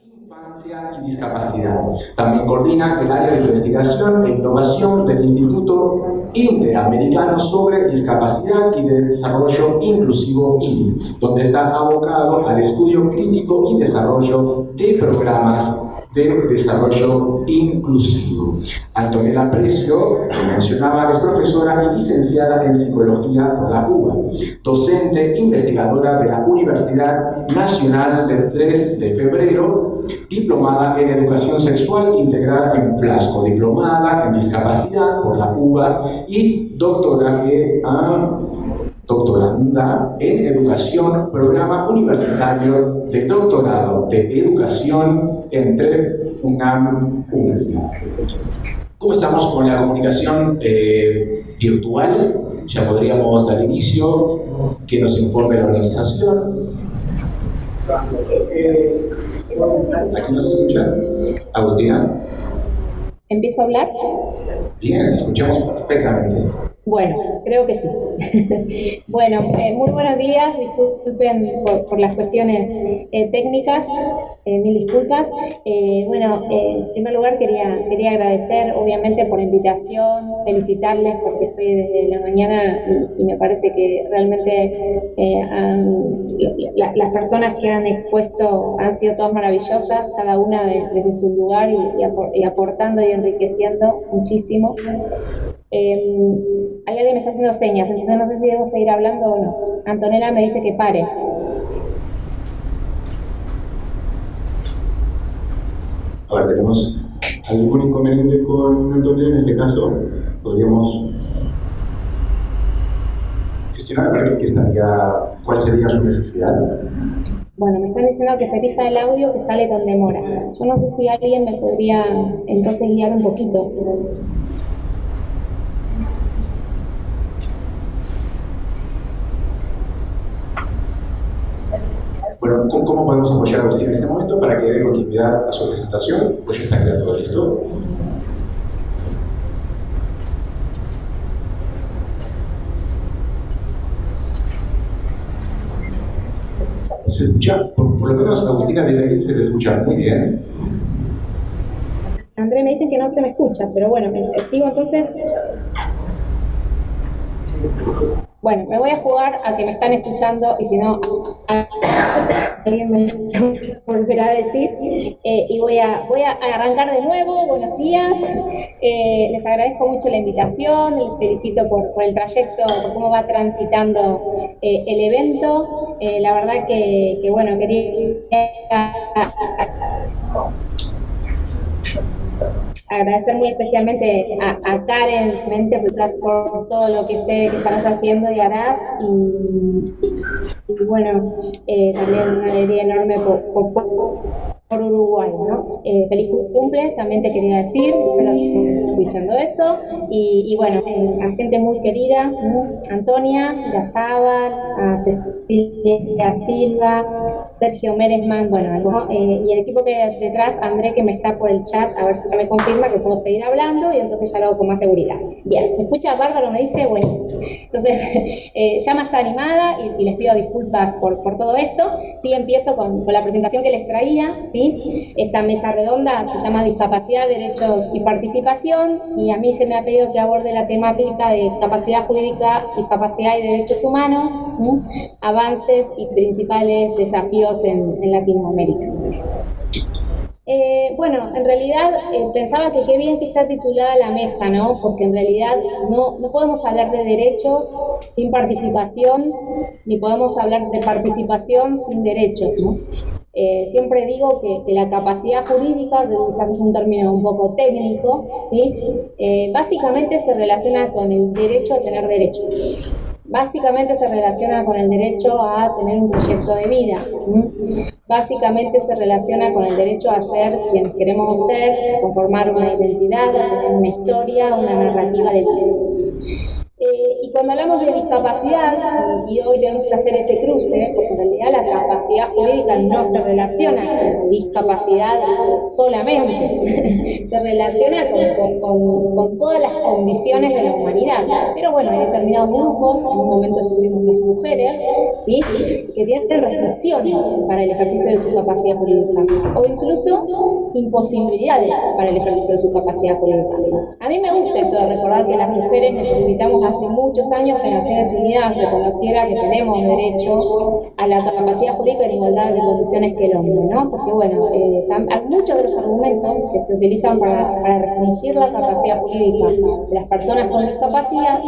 Infancia y discapacidad. También coordina el área de investigación e innovación del Instituto Interamericano sobre Discapacidad y Desarrollo Inclusivo INI, donde está abocado al estudio crítico y desarrollo de programas de desarrollo inclusivo. Antonella Precio, que mencionaba, es profesora y licenciada en Psicología por la UBA, docente investigadora de la Universidad Nacional del 3 de Febrero, diplomada en Educación Sexual integrada en Flasco, diplomada en Discapacidad por la UBA y doctoranda en Educación, programa universitario de doctorado de Educación entre UNAM UNI. ¿Cómo estamos con la comunicación virtual? Ya podríamos dar inicio, que nos informe la organización. ¿Aquí nos escuchan? ¿Agustina? ¿Empiezo a hablar? Bien, escuchamos perfectamente. Bueno, creo que sí. Bueno, muy buenos días, disculpen por las cuestiones técnicas, mil disculpas. En primer lugar quería agradecer obviamente por la invitación, felicitarles porque estoy desde la mañana y me parece que realmente las personas que han expuesto han sido todas maravillosas, cada una desde su lugar y aportando y enriqueciendo muchísimo. Hay alguien me está haciendo señas, entonces no sé si debo seguir hablando o no. Antonella me dice que pare. A ver, ¿tenemos algún inconveniente con Antonella en este caso? ¿Podríamos gestionar para que cuál sería su necesidad? Bueno, me están diciendo que se frisa el audio que sale con demora. Yo no sé si alguien me podría entonces guiar un poquito. Bueno, ¿cómo podemos apoyar a Agustín en este momento para que dé continuidad a su presentación? Pues ya está ya todo listo. Se escucha, por lo menos Agustina, desde aquí se te escucha muy bien. André me dicen que no se me escucha, pero bueno, sigo entonces. Bueno, me voy a jugar a que me están escuchando y si no, alguien me volverá a decir. Y voy a arrancar de nuevo. Buenos días. Les agradezco mucho la invitación, les felicito por el trayecto, por cómo va transitando el evento. La verdad que bueno, quería agradecer muy especialmente a Karen Mente por todo lo que sé que estás haciendo y harás y bueno, también una alegría enorme por Uruguay, ¿no? Feliz cumple, también te quería decir, espero estar escuchando eso y bueno, a gente muy querida, Antonia Gazábal, a Cecilia Silva, Sergio Meresman, bueno, y el equipo que hay detrás, André, que me está por el chat, a ver si ya me confirma que puedo seguir hablando y entonces ya lo hago con más seguridad. Bien, se escucha bárbaro, me dice, buenísimo. Entonces, ya más animada y les pido disculpas por todo esto. Sí, empiezo con la presentación que les traía, ¿sí? Esta mesa redonda se llama Discapacidad, Derechos y Participación y a mí se me ha pedido que aborde la temática de capacidad jurídica, discapacidad y derechos humanos, ¿sí? Avances y principales desafíos en Latinoamérica. Bueno, en realidad pensaba que qué bien que está titulada la mesa, ¿no? Porque en realidad no podemos hablar de derechos sin participación, ni podemos hablar de participación sin derechos, ¿no? Siempre digo que la capacidad jurídica, que quizás es un término un poco técnico, ¿sí? Básicamente se relaciona con el derecho a tener derechos. Básicamente se relaciona con el derecho a tener un proyecto de vida. Básicamente se relaciona con el derecho a ser quien queremos ser, a conformar una identidad, a tener una historia, una narrativa de vida. Y cuando hablamos de discapacidad, y hoy tenemos que hacer ese cruce, porque en realidad la capacidad jurídica no se relaciona con la discapacidad solamente, se relaciona con todas las condiciones de la humanidad. Pero bueno, hay determinados grupos, en un momento estuvimos las mujeres, ¿sí?, que tienen restricciones para el ejercicio de su capacidad jurídica, o incluso imposibilidades para el ejercicio de su capacidad jurídica. A mí me gusta esto de recordar que las mujeres necesitamos hace muchos años que Naciones Unidas reconociera que tenemos derecho a la capacidad jurídica en igualdad de condiciones que el hombre, ¿no? Porque bueno, hay muchos de los argumentos que se utilizan para restringir la capacidad jurídica de las personas con discapacidad,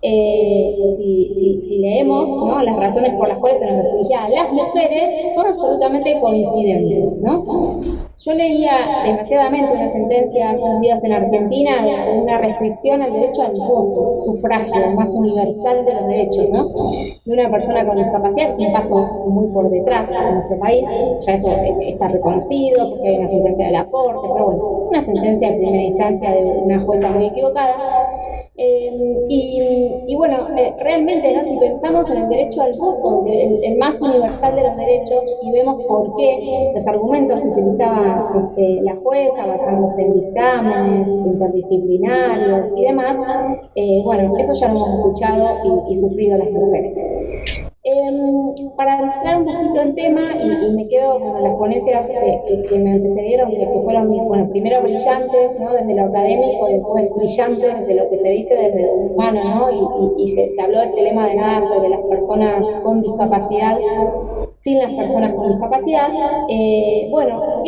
si leemos, ¿no?, las razones por las cuales se nos restringía a las mujeres, son absolutamente coincidentes, ¿no? Yo leía desgraciadamente una sentencia hace unos días en Argentina de una restricción al derecho al voto, sufragio, más universal de los derechos, ¿no?, de una persona con discapacidad, que es un paso muy por detrás en nuestro país. Ya eso está reconocido porque hay una sentencia de la Corte, pero bueno, una sentencia de primera instancia de una jueza muy equivocada. Y bueno, realmente, ¿no?, si pensamos en el derecho al voto, el más universal de los derechos, y vemos por qué los argumentos que utilizaba la jueza, basándose en dictámenes interdisciplinarios y demás, bueno, eso ya lo hemos escuchado y sufrido las mujeres. Para entrar un poquito en tema, y me quedo con las ponencias que me antecedieron, que fueron, bueno, primero brillantes, ¿no?, desde lo académico, y después brillantes desde lo que se dice desde lo humano, ¿no?, y se habló de este lema de nada sobre las personas con discapacidad, sin las personas con discapacidad. Bueno,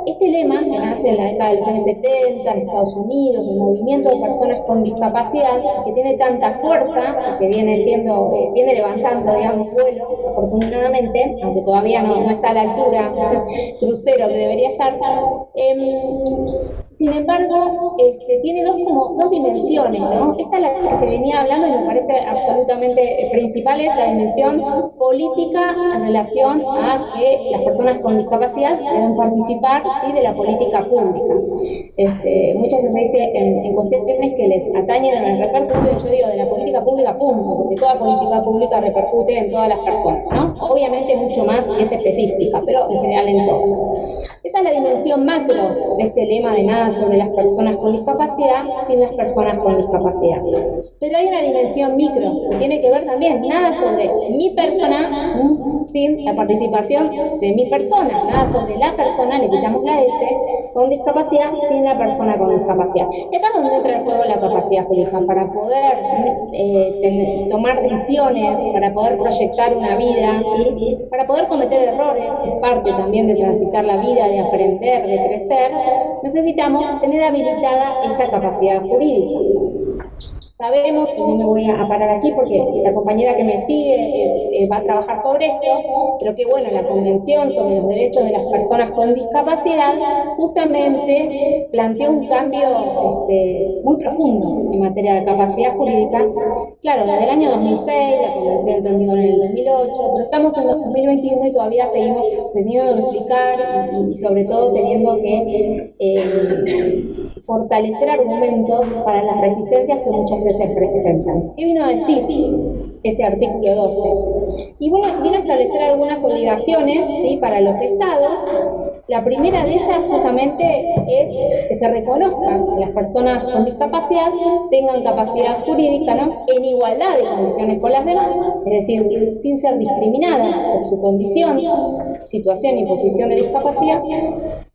este lema que nace en la década de los años 70 en Estados Unidos, el movimiento de personas con discapacidad, que tiene tanta fuerza, que viene levantando, digamos, vuelo, afortunadamente, aunque todavía no está a la altura crucero que debería estar. Sin embargo, tiene dos dimensiones, ¿no? Esta es la que se venía hablando y me parece absolutamente principal, es la dimensión política en relación a que las personas con discapacidad deben participar, ¿sí?, de la política pública. Muchas veces se dice en cuestiones que les atañen o les repercuten, yo digo de la política pública, punto, porque toda política pública repercute en todas las personas, ¿no? Obviamente mucho más es específica, pero en general en todo. Esa es la dimensión macro de este lema de nada sobre las personas con discapacidad, sin las personas con discapacidad. Pero hay una dimensión micro que tiene que ver también nada sobre mi persona, sin la participación de mi persona, nada sobre la persona, le quitamos la S, con discapacidad, sin la persona con discapacidad. Y acá es donde entra en juego la capacidad jurídica, para poder tomar decisiones, para poder proyectar una vida, ¿sí?, para poder cometer errores, que es parte también de transitar la vida, de aprender, de crecer. Necesitamos tener habilitada esta capacidad jurídica. Sabemos, y no me voy a parar aquí porque la compañera que me sigue va a trabajar sobre esto, pero que bueno, la Convención sobre los Derechos de las Personas con Discapacidad justamente planteó un cambio muy profundo en materia de capacidad jurídica. Claro, desde el año 2006, la Convención entró en vigor en el 2008, pero estamos en 2021 y todavía seguimos teniendo que explicar y sobre todo teniendo que fortalecer argumentos para las resistencias que muchas veces presentan. ¿Qué vino a decir ese artículo 12? Y bueno, vino a establecer algunas obligaciones, ¿sí?, para los estados. La primera de ellas justamente es que se reconozcan que las personas con discapacidad tengan capacidad jurídica, ¿no?, en igualdad de condiciones con las demás, es decir, sin ser discriminadas por su condición, situación y posición de discapacidad,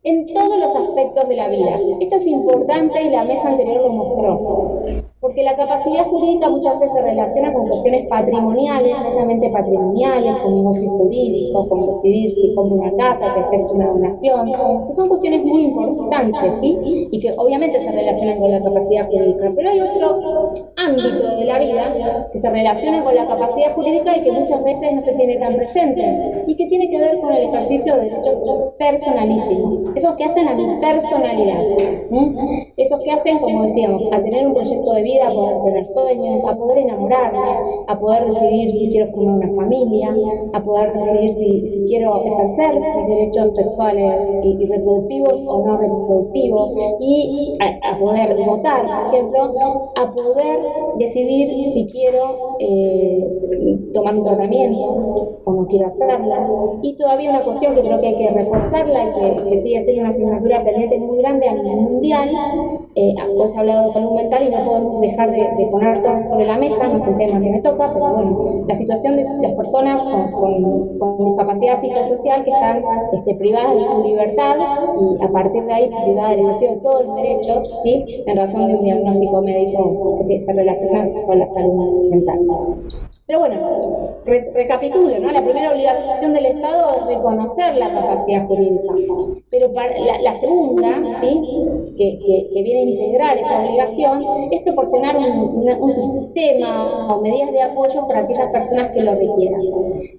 en todos los aspectos de la vida. Esto es importante y la mesa anterior lo mostró, porque la capacidad jurídica muchas veces se relaciona con cuestiones patrimoniales, netamente patrimoniales, con negocios jurídicos, con decidir si compra una casa, si acepta una donación, que son cuestiones muy importantes, ¿sí?, y que obviamente se relacionan con la capacidad jurídica. Pero hay otro ámbito de la vida que se relaciona con la capacidad jurídica y que muchas veces no se tiene tan presente, y que tiene que ver con el ejercicio de derechos personalísimos, esos que hacen a mi personalidad, esos que hacen, como decíamos, a tener un proyecto de vida, a poder tener sueños, a poder enamorarme, a poder decidir si quiero formar una familia, a poder decidir si quiero ejercer mis derechos sexuales y reproductivos o no reproductivos, y a poder votar, por ejemplo, a poder decidir si quiero tomar un tratamiento o no quiero hacerlo. Y todavía una cuestión que creo que hay que reforzarla y que sigue siendo una asignatura pendiente muy grande a nivel mundial. Hoy se ha hablado de salud mental y no podemos dejar de poner sobre la mesa, no es un tema que me toca, pero bueno, la situación de las personas con discapacidad psicosocial que están privadas de su libertad y a partir de ahí privadas del ejercicio de todos los derechos, ¿sí?, en razón de un diagnóstico médico que se relaciona con la salud mental. Pero bueno, recapitulo, ¿no? La primera obligación del Estado es reconocer la capacidad jurídica, pero para la segunda, ¿sí?, que viene a integrar esa obligación, es proporcionar un sistema o medidas de apoyo para aquellas personas que lo requieran.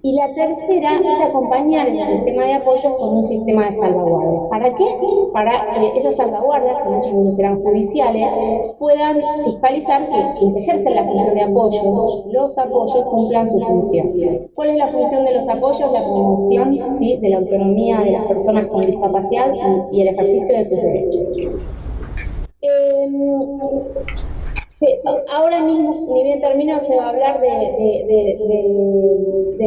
Y la tercera es acompañar ese sistema de apoyo con un sistema de salvaguardia. ¿Para qué? Para que esas salvaguardias, que muchas veces serán judiciales, puedan fiscalizar que quienes ejercen la función de apoyo, los apoyos, cumplan su función. ¿Cuál es la función de los apoyos? La promoción, ¿sí?, de la autonomía de las personas con discapacidad y el ejercicio de sus derechos. Ahora mismo, ni bien termino, se va a hablar de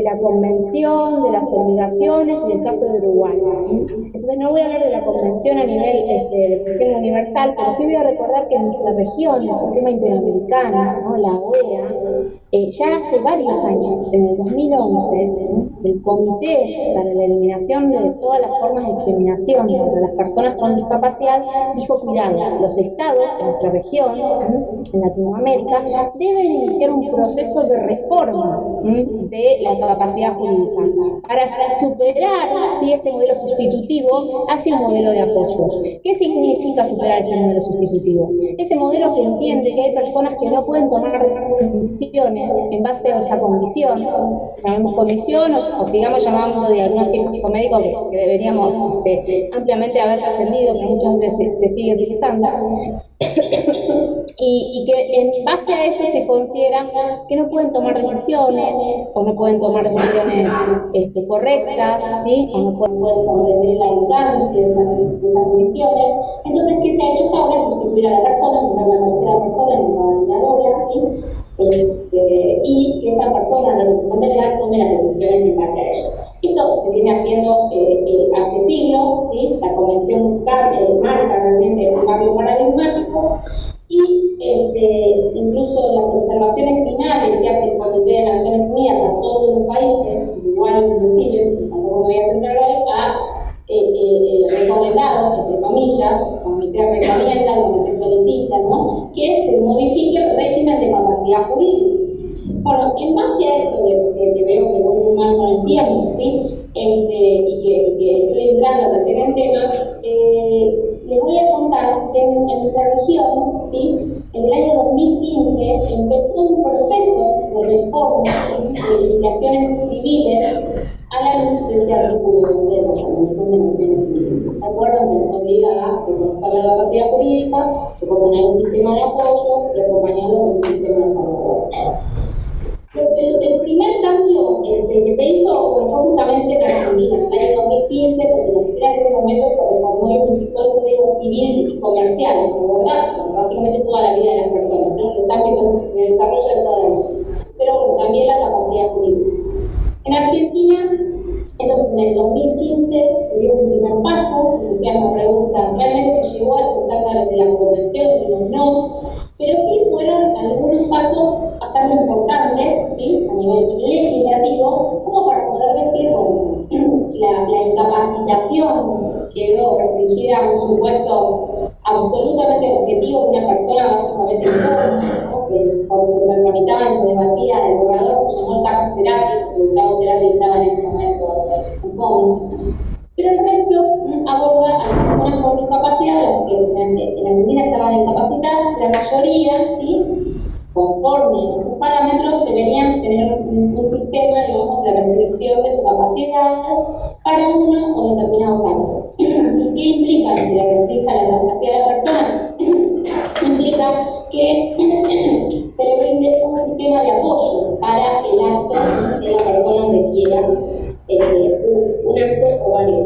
la convención, de las obligaciones y del caso de Uruguay. Entonces no voy a hablar de la convención a nivel del sistema universal, pero sí voy a recordar que en nuestra región, el sistema interamericano, ¿no?, la OEA, ya hace varios años, en el 2011, el Comité para la Eliminación de todas las formas de discriminación contra las personas con discapacidad dijo: cuidado, los estados en nuestra región, en Latinoamérica, deben iniciar un proceso de reforma de la capacidad jurídica para superar, ¿sí?, este modelo sustitutivo hacia un modelo de apoyos. ¿Qué significa superar este modelo sustitutivo? Ese modelo que entiende que hay personas que no pueden tomar decisiones en base a esa condición, llamamos condición o sigamos llamando diagnóstico médico, que deberíamos ampliamente haber trascendido, pero muchas veces se sigue utilizando. Y que en base a eso se considera que no pueden tomar decisiones o no pueden tomar decisiones correctas, ¿sí?, o no pueden comprender el alcance de esas decisiones. Entonces, ¿qué se ha hecho hasta ahora? Sustituir a la persona, nombrar una tercera persona, una doble, ¿sí?, y que esa persona, representante legal, tome las decisiones en base a ello. Esto se viene haciendo hace siglos, ¿sí? La Convención marca realmente un cambio paradigmático y incluso las observaciones finales que hace el Comité de Naciones Unidas a todos los países, Uruguay inclusive, tampoco me voy a centrar hoy, recomendado, entre comillas, el comité recomienda, el comité solicita, ¿no?, que se modifique el régimen de capacidad jurídica. Bueno, en base a esto que veo que voy muy mal con el tiempo, ¿sí?, y que estoy entrando recién en tema, les voy a contar que en nuestra región, ¿sí?, en el año 2015 empezó un proceso de reforma de legislaciones civiles a la luz de este artículo 12 de la Convención de Naciones Unidas. ¿Se acuerdan? Que nos obliga a reconocer la capacidad jurídica, proporcionar un sistema de apoyo y acompañarlo con un sistema de salvaguardia. El primer cambio que se hizo fue justamente en Argentina, en el año 2015, porque en Argentina en ese momento se reformó y unificó el Código Civil y Comercial, ¿verdad? Básicamente toda la vida de las personas, ¿no?, los ámbitos de desarrollo de toda la vida, pero bueno, también la capacidad jurídica. En Argentina, entonces en el 2015 se dio un primer paso, y si ustedes me preguntan, ¿realmente se llegó al estándar de la convención? No, pero sí fueron algunos pasos bastante importantes, ¿sí?, a nivel legislativo, como para poder decir, bueno, la incapacitación quedó restringida a un supuesto absolutamente objetivo de una persona básicamente incómoda, ¿no?, que cuando se tramitaba y se debatía el borrador se llamó el caso Cerati, porque Gustavo Cerati estaba en ese momento en coma. Pero el resto aborda a las personas con discapacidad, los que en Argentina estaban incapacitadas, la mayoría, ¿sí?, conforme a estos parámetros, deberían tener un sistema, digamos, de restricción de su capacidad para uno o determinados ámbitos. ¿Y qué implica que se le restrinja la capacidad a la persona? Implica que se le brinde un sistema de apoyo para el acto que la persona requiera, un acto o varios.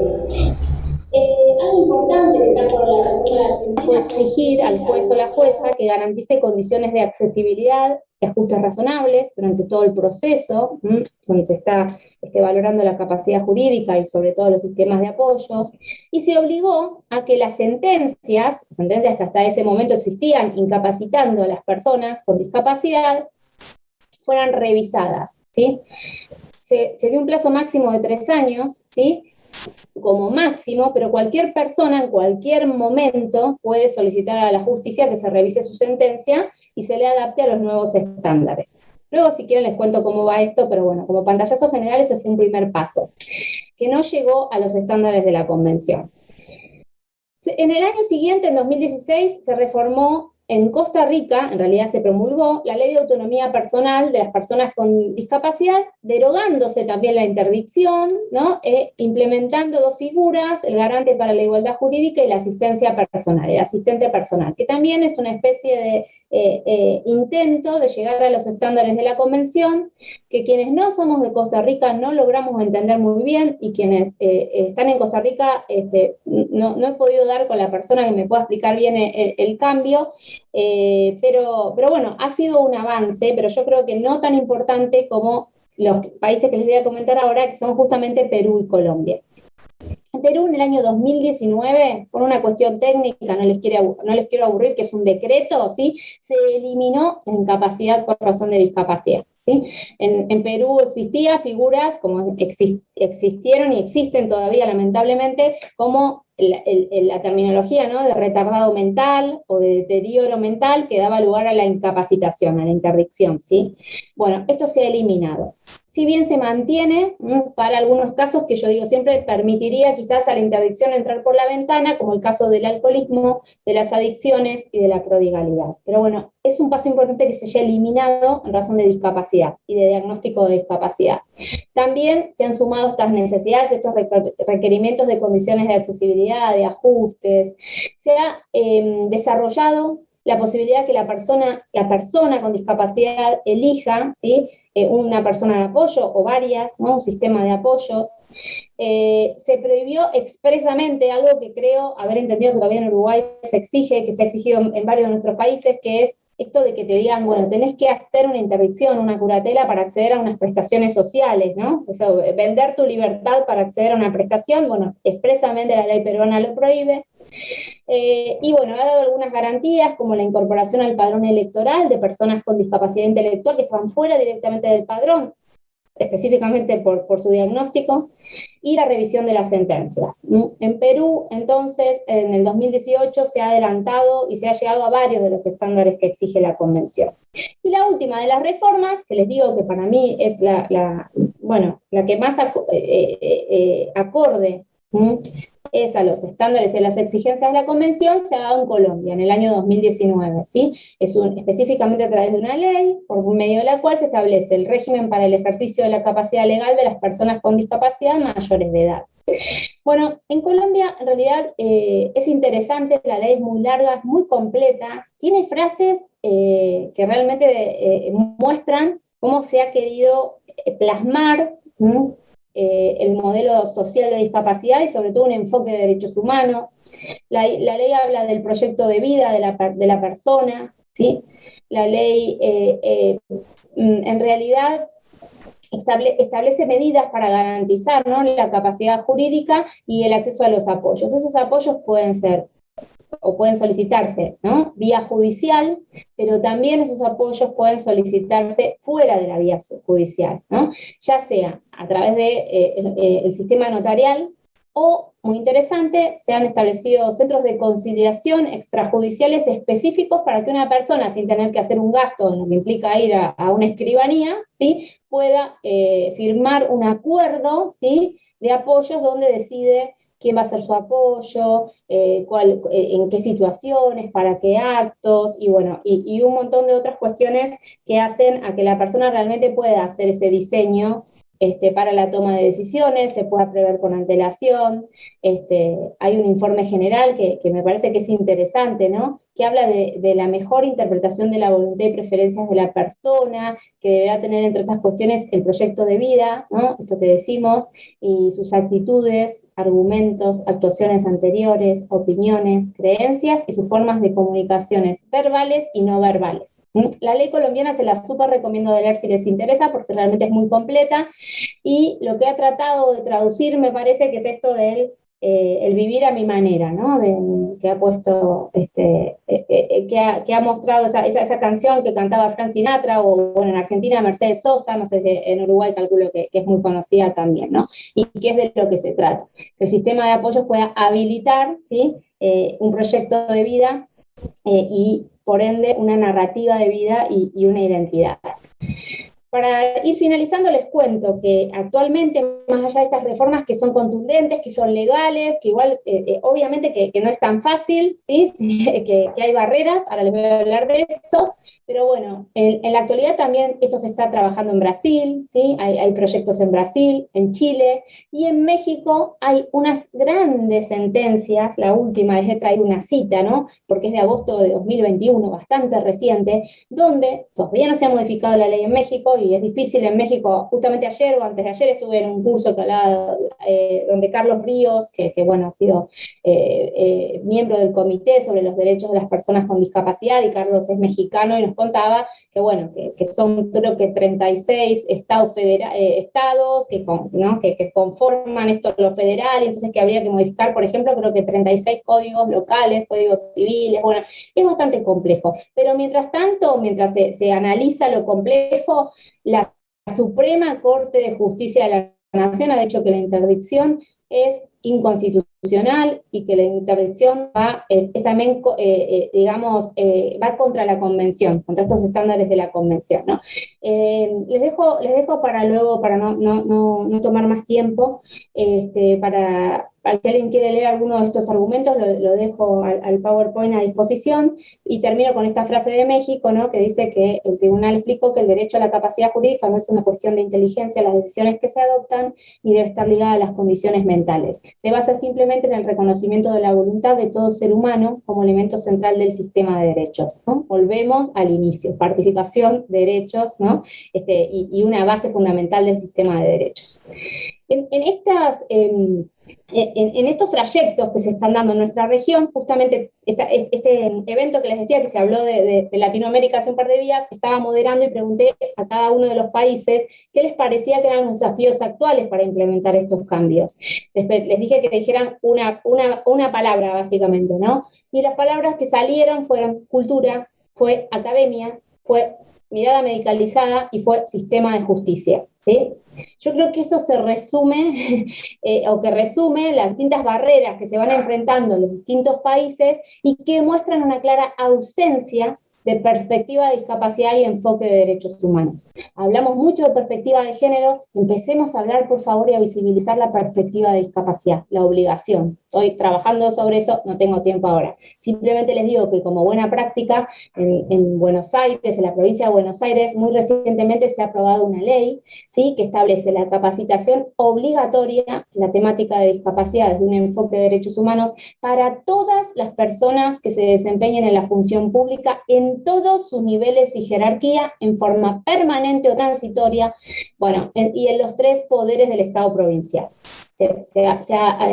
Algo importante que trajo la reforma de Argentina puede exigir al juez o la jueza que garantice condiciones de accesibilidad y ajustes razonables durante todo el proceso, donde se está valorando la capacidad jurídica y sobre todo los sistemas de apoyos, y se obligó a que las sentencias que hasta ese momento existían incapacitando a las personas con discapacidad, fueran revisadas, ¿sí? Se dio un plazo máximo de 3 años, ¿sí? Como máximo, pero cualquier persona en cualquier momento puede solicitar a la justicia que se revise su sentencia y se le adapte a los nuevos estándares. Luego, si quieren, les cuento cómo va esto, pero bueno, como pantallazo general, ese fue un primer paso, que no llegó a los estándares de la Convención. En el año siguiente, en 2016, se reformó en Costa Rica, en realidad se promulgó, la Ley de Autonomía Personal de las Personas con Discapacidad, derogándose también la interdicción, ¿no? Implementando 2 figuras, el garante para la igualdad jurídica y la asistencia personal, el asistente personal, que también es una especie de intento de llegar a los estándares de la Convención, que quienes no somos de Costa Rica no logramos entender muy bien, y quienes están en Costa Rica no he podido dar con la persona que me pueda explicar bien el cambio, pero bueno, ha sido un avance, pero yo creo que no tan importante como los países que les voy a comentar ahora, que son justamente Perú y Colombia. En Perú, en el año 2019, por una cuestión técnica, no les quiero aburrir, que es un decreto, ¿sí? Se eliminó la incapacidad por razón de discapacidad, ¿sí? En Perú existía figuras, como existieron y existen todavía, lamentablemente, como la terminología, ¿no?, de retardado mental o de deterioro mental, que daba lugar a la incapacitación, a la interdicción, ¿sí? Bueno, esto se ha eliminado. Si bien se mantiene, para algunos casos que yo digo siempre permitiría quizás a la interdicción entrar por la ventana, como el caso del alcoholismo, de las adicciones y de la prodigalidad. Pero bueno, es un paso importante que se haya eliminado en razón de discapacidad y de diagnóstico de discapacidad. También se han sumado estas necesidades, estos requerimientos de condiciones de accesibilidad, de ajustes. Se ha desarrollado la posibilidad que la persona con discapacidad elija, ¿sí?, una persona de apoyo o varias, ¿no?, un sistema de apoyos. Se prohibió expresamente algo que creo haber entendido que todavía en Uruguay se exige, que se ha exigido en varios de nuestros países, que es esto de que te digan, bueno, tenés que hacer una interdicción, una curatela para acceder a unas prestaciones sociales, ¿no? Eso, vender tu libertad para acceder a una prestación, bueno, expresamente la ley peruana lo prohíbe. Y bueno, ha dado algunas garantías, como la incorporación al padrón electoral de personas con discapacidad intelectual que estaban fuera directamente del padrón, específicamente por su diagnóstico, y la revisión de las sentencias. En Perú, entonces, en el 2018 se ha adelantado y se ha llegado a varios de los estándares que exige la Convención. Y la última de las reformas, que les digo que para mí es la que más acorde es a los estándares y a las exigencias de la Convención, se ha dado en Colombia en el año 2019, ¿sí? Específicamente a través de una ley, por medio de la cual se establece el régimen para el ejercicio de la capacidad legal de las personas con discapacidad mayores de edad. Bueno, en Colombia en realidad es interesante, la ley es muy larga, es muy completa, tiene frases que realmente muestran cómo se ha querido plasmar el modelo social de discapacidad y sobre todo un enfoque de derechos humanos. La ley habla del proyecto de vida de la persona, ¿sí? La ley en realidad establece medidas para garantizar, ¿no?, la capacidad jurídica y el acceso a los apoyos. Esos apoyos pueden ser o pueden solicitarse, ¿no?, vía judicial, pero también esos apoyos pueden solicitarse fuera de la vía judicial, ¿no?, ya sea a través de el sistema notarial o, muy interesante, se han establecido centros de conciliación extrajudiciales específicos para que una persona, sin tener que hacer un gasto en lo que implica ir a una escribanía, ¿sí?, pueda firmar un acuerdo, ¿sí?, de apoyos donde decide quién va a ser su apoyo, en qué situaciones, para qué actos, y bueno, y un montón de otras cuestiones que hacen a que la persona realmente pueda hacer ese diseño para la toma de decisiones, se pueda prever con antelación. Hay un informe general que me parece que es interesante, ¿no?, que habla de la mejor interpretación de la voluntad y preferencias de la persona, que deberá tener, entre otras cuestiones, el proyecto de vida, ¿no? Esto que decimos, y sus actitudes, argumentos, actuaciones anteriores, opiniones, creencias y sus formas de comunicaciones verbales y no verbales. La ley colombiana se la súper recomiendo de leer si les interesa, porque realmente es muy completa, y lo que ha tratado de traducir me parece que es esto del el vivir a mi manera, ¿no? Que ha puesto, que ha mostrado esa canción que cantaba Frank Sinatra, o bueno, en Argentina Mercedes Sosa, no sé si en Uruguay calculo que es muy conocida también, ¿no? Y que es de lo que se trata. Que el sistema de apoyos pueda habilitar, ¿sí? Un proyecto de vida y por ende una narrativa de vida y una identidad. Para ir finalizando, les cuento que actualmente, más allá de estas reformas que son contundentes, que son legales, que igual, obviamente que no es tan fácil, ¿sí? que hay barreras, ahora les voy a hablar de eso, pero bueno, en la actualidad también esto se está trabajando en Brasil, ¿sí? Hay proyectos en Brasil, en Chile, y en México hay unas grandes sentencias, la última, les he traído una cita, ¿no? Porque es de agosto de 2021, bastante reciente, donde todavía no se ha modificado la ley en México, y es difícil en México. Justamente ayer o antes de ayer estuve en un curso que hablaba, donde Carlos Ríos, que bueno, ha sido miembro del Comité sobre los Derechos de las Personas con Discapacidad, y Carlos es mexicano, y nos contaba que bueno, que son creo que 36 estados ¿no? que conforman esto lo federal, y entonces que habría que modificar, por ejemplo, creo que 36 códigos locales, códigos civiles. Bueno, es bastante complejo, pero mientras tanto, mientras se analiza lo complejo, la Suprema Corte de Justicia de la Nación ha dicho que la interdicción es inconstitucional, y que la interdicción va también, digamos, va contra la Convención, contra estos estándares de la Convención, ¿no? Les dejo para luego, para no tomar más tiempo, para si alguien quiere leer alguno de estos argumentos, lo dejo al PowerPoint a disposición, y termino con esta frase de México, ¿no? Que dice que el tribunal explicó que el derecho a la capacidad jurídica no es una cuestión de inteligencia en las decisiones que se adoptan, ni debe estar ligada a las condiciones mentales. Se basa simplemente en el reconocimiento de la voluntad de todo ser humano como elemento central del sistema de derechos, ¿no? Volvemos al inicio, participación, derechos, ¿no? Y una base fundamental del sistema de derechos. En estos trayectos que se están dando en nuestra región, justamente este evento que les decía, que se habló de Latinoamérica hace un par de días, estaba moderando y pregunté a cada uno de los países qué les parecía que eran los desafíos actuales para implementar estos cambios. Les dije que dijeran una palabra, básicamente, ¿no? Y las palabras que salieron fueron cultura, fue academia, fue mirada medicalizada y fue sistema de justicia, ¿sí? Yo creo que eso se resume, o que resume las distintas barreras que se van enfrentando en los distintos países, y que muestran una clara ausencia de perspectiva de discapacidad y enfoque de derechos humanos. Hablamos mucho de perspectiva de género, empecemos a hablar, por favor, y a visibilizar la perspectiva de discapacidad, la obligación. Estoy trabajando sobre eso, no tengo tiempo ahora. Simplemente les digo que como buena práctica, en Buenos Aires, en la provincia de Buenos Aires, muy recientemente se ha aprobado una ley, ¿sí?, que establece la capacitación obligatoria en la temática de discapacidad desde un enfoque de derechos humanos para todas las personas que se desempeñen en la función pública en todos sus niveles y jerarquía, en forma permanente o transitoria, bueno, y en los 3 poderes del Estado provincial. Se ha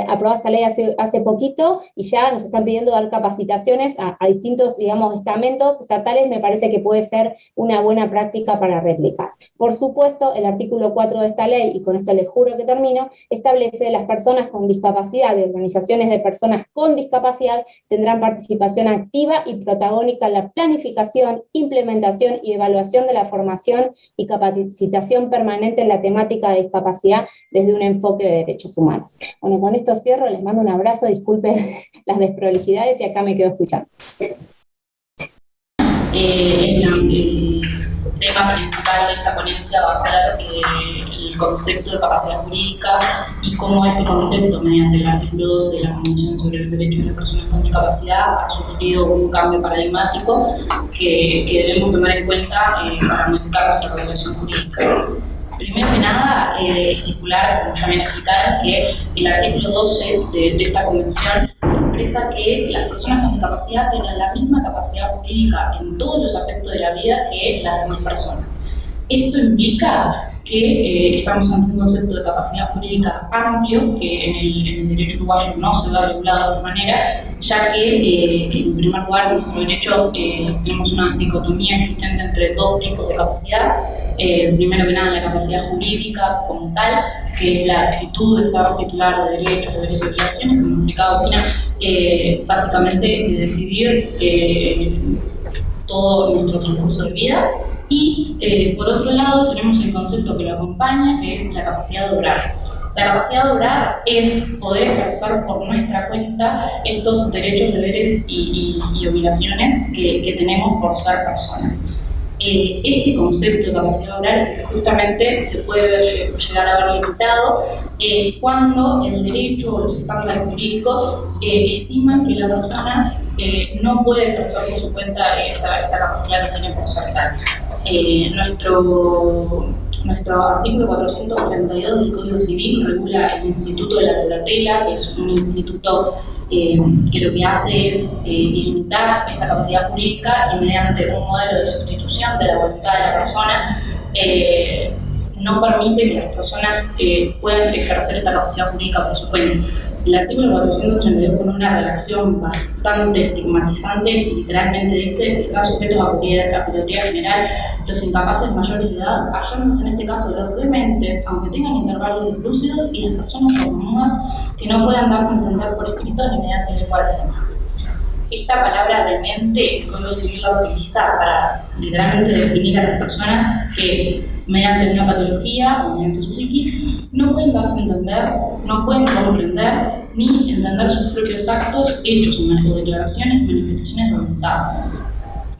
aprobado esta ley hace poquito, y ya nos están pidiendo dar capacitaciones a distintos, digamos, estamentos estatales. Me parece que puede ser una buena práctica para replicar. Por supuesto, el artículo 4 de esta ley, y con esto les juro que termino, establece las personas con discapacidad y organizaciones de personas con discapacidad tendrán participación activa y protagónica en la planificación, implementación y evaluación de la formación y capacitación permanente en la temática de discapacidad desde un enfoque de derechos humanos. Bueno, con esto cierro, les mando un abrazo, disculpen las desprolijidades, y acá me quedo escuchando. El tema principal de esta ponencia va a ser el concepto de capacidad jurídica, y cómo este concepto, mediante el artículo 12 de la Convención sobre los Derechos de las Personas con Discapacidad, ha sufrido un cambio paradigmático que debemos tomar en cuenta para modificar nuestra regulación jurídica. Primero que nada, estipular, como ya me explicaron, que el artículo 12 de esta convención expresa que las personas con discapacidad tienen la misma capacidad jurídica en todos los aspectos de la vida que las demás personas. Esto implica que estamos ante un concepto de capacidad jurídica amplio, que en el derecho uruguayo no se ve regulado de esta manera, ya que en primer lugar en nuestro derecho tenemos una dicotomía existente entre dos tipos de capacidad. Primero que nada la capacidad jurídica como tal, que es la actitud de ser titular de derechos, deberes y obligaciones, como explicaba Agustina, básicamente de decidir todo nuestro transcurso de vida. Y por otro lado tenemos el concepto que lo acompaña, que es la capacidad de obrar. La capacidad de obrar es poder ejercer por nuestra cuenta estos derechos, deberes y obligaciones que tenemos por ser personas. Este concepto de capacidad de obrar es que justamente se puede llegar a ver limitado cuando el derecho o los estándares jurídicos estiman que la persona no puede ejercer por su cuenta esta capacidad que tiene por ser tal. Nuestro artículo 432 del Código Civil regula el Instituto de la Curatela, que es un instituto que lo que hace es limitar esta capacidad jurídica y mediante un modelo de sustitución de la voluntad de la persona no permite que las personas puedan ejercer esta capacidad jurídica por su cuenta. El artículo 432, con una redacción bastante estigmatizante, literalmente dice que están sujetos a curatoría general los incapaces mayores de edad, hallándose en este caso los dementes, aunque tengan intervalos lúcidos, y las personas sordomudas que no puedan darse a entender por escrito ni mediante lengua de señas. Esta palabra demente, el Código Civil la utiliza para literalmente definir a las personas que mediante una patología o mediante su psiquis no pueden darse a entender, no pueden comprender ni entender sus propios actos, hechos o declaraciones, manifestaciones de voluntad.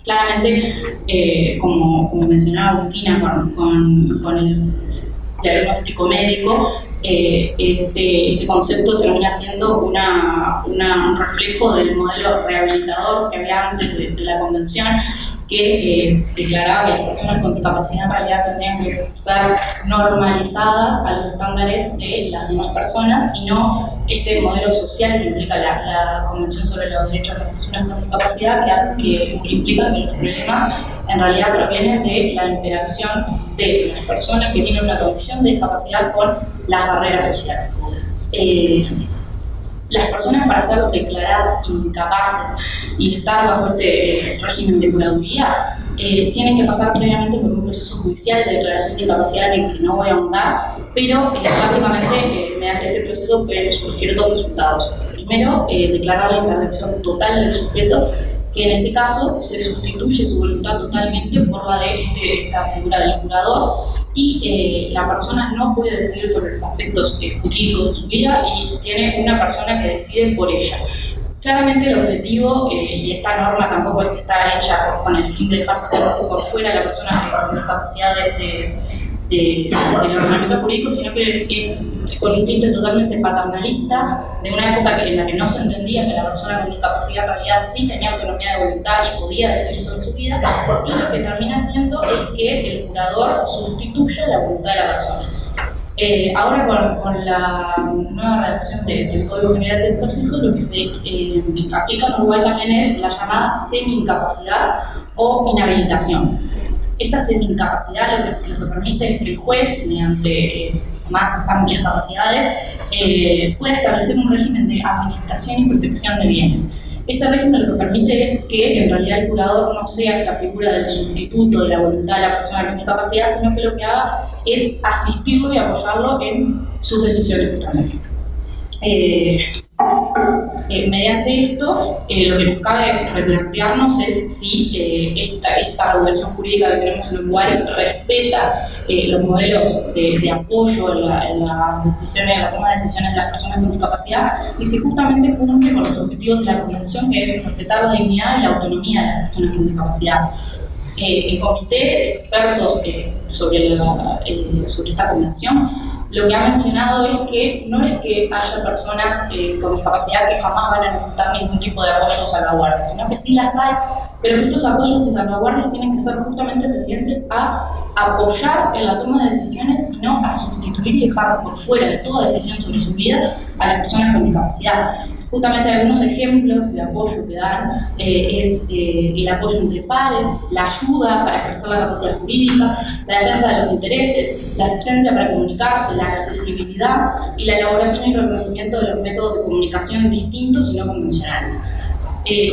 Claramente, como mencionaba Agustina con el diagnóstico médico, este concepto termina siendo un reflejo del modelo rehabilitador que había antes de la Convención, que declaraba que las personas con discapacidad en realidad tendrían que ser normalizadas a los estándares de las demás personas y no este modelo social que implica la Convención sobre los Derechos de las Personas con Discapacidad, que implica que los problemas en realidad provienen de la interacción de las personas que tienen una condición de discapacidad con las barreras sociales. Las personas, para ser declaradas incapaces y estar bajo este régimen de curaduría, tienen que pasar previamente por un proceso judicial de declaración de discapacidad en el que no voy a ahondar, pero básicamente mediante este proceso pueden surgir dos resultados. Primero, declarar la interdicción total del sujeto, que en este caso se sustituye su voluntad totalmente por la de esta figura del curador, y la persona no puede decidir sobre los aspectos jurídicos de su vida y tiene una persona que decide por ella. Claramente el objetivo, y esta norma tampoco es que está hecha con el fin de dejar por fuera a la persona con discapacidad del ordenamiento jurídico, sino que es con un tinte totalmente paternalista de una época en la que no se entendía que la persona con discapacidad en realidad sí tenía autonomía de voluntad y podía decidir sobre su vida, y lo que termina haciendo es que el curador sustituye la voluntad de la persona. Ahora con la nueva redacción del Código General del Proceso, lo que se aplica en Uruguay también es la llamada semi-incapacidad o inhabilitación. Esta semi-incapacidad lo que permite es que el juez, mediante más amplias capacidades, pueda establecer un régimen de administración y protección de bienes. Este régimen lo que permite es que en realidad el curador no sea esta figura del sustituto de la voluntad de la persona con discapacidad, sino que lo que haga es asistirlo y apoyarlo en sus decisiones justamente. Mediante esto, lo que nos cabe replantearnos es si esta regulación jurídica que tenemos en Uruguay respeta los modelos de apoyo en la toma de decisiones de las personas con discapacidad, y si justamente cumple con los objetivos de la Convención, que es respetar la dignidad y la autonomía de las personas con discapacidad. El comité de expertos sobre esta convención lo que ha mencionado es que no es que haya personas con discapacidad que jamás van a necesitar ningún tipo de apoyo o salvaguardia, sino que sí las hay, pero que estos apoyos y salvaguardias tienen que ser justamente tendientes a apoyar en la toma de decisiones y no a sustituir y dejar por fuera de toda decisión sobre su vida a las personas con discapacidad. Justamente algunos ejemplos de apoyo que dan es el apoyo entre pares, la ayuda para ejercer la capacidad jurídica, la defensa de los intereses, la asistencia para comunicarse, la accesibilidad y la elaboración y reconocimiento de los métodos de comunicación distintos y no convencionales.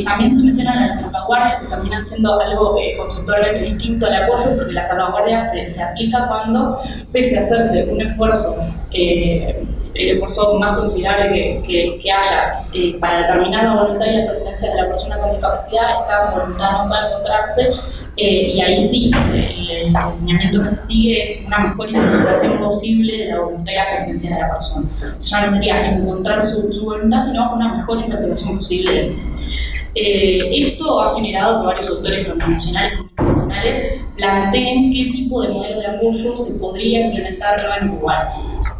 También se mencionan las salvaguardias, que terminan siendo algo conceptualmente distinto al apoyo, porque la salvaguardia se aplica cuando, pese a hacerse un esfuerzo, el esfuerzo más considerable que haya para determinar la voluntad y la pertenencia de la persona con discapacidad, esta voluntad no puede encontrarse, y ahí sí, el lineamiento que se sigue es una mejor interpretación posible de la voluntad y la pertenencia de la persona. Ya no sería encontrar su voluntad, sino una mejor interpretación posible de esto. Esto ha generado que varios autores, tanto nacionales como internacionales, planteen qué tipo de modelo de apoyo se podría implementar en Uruguay.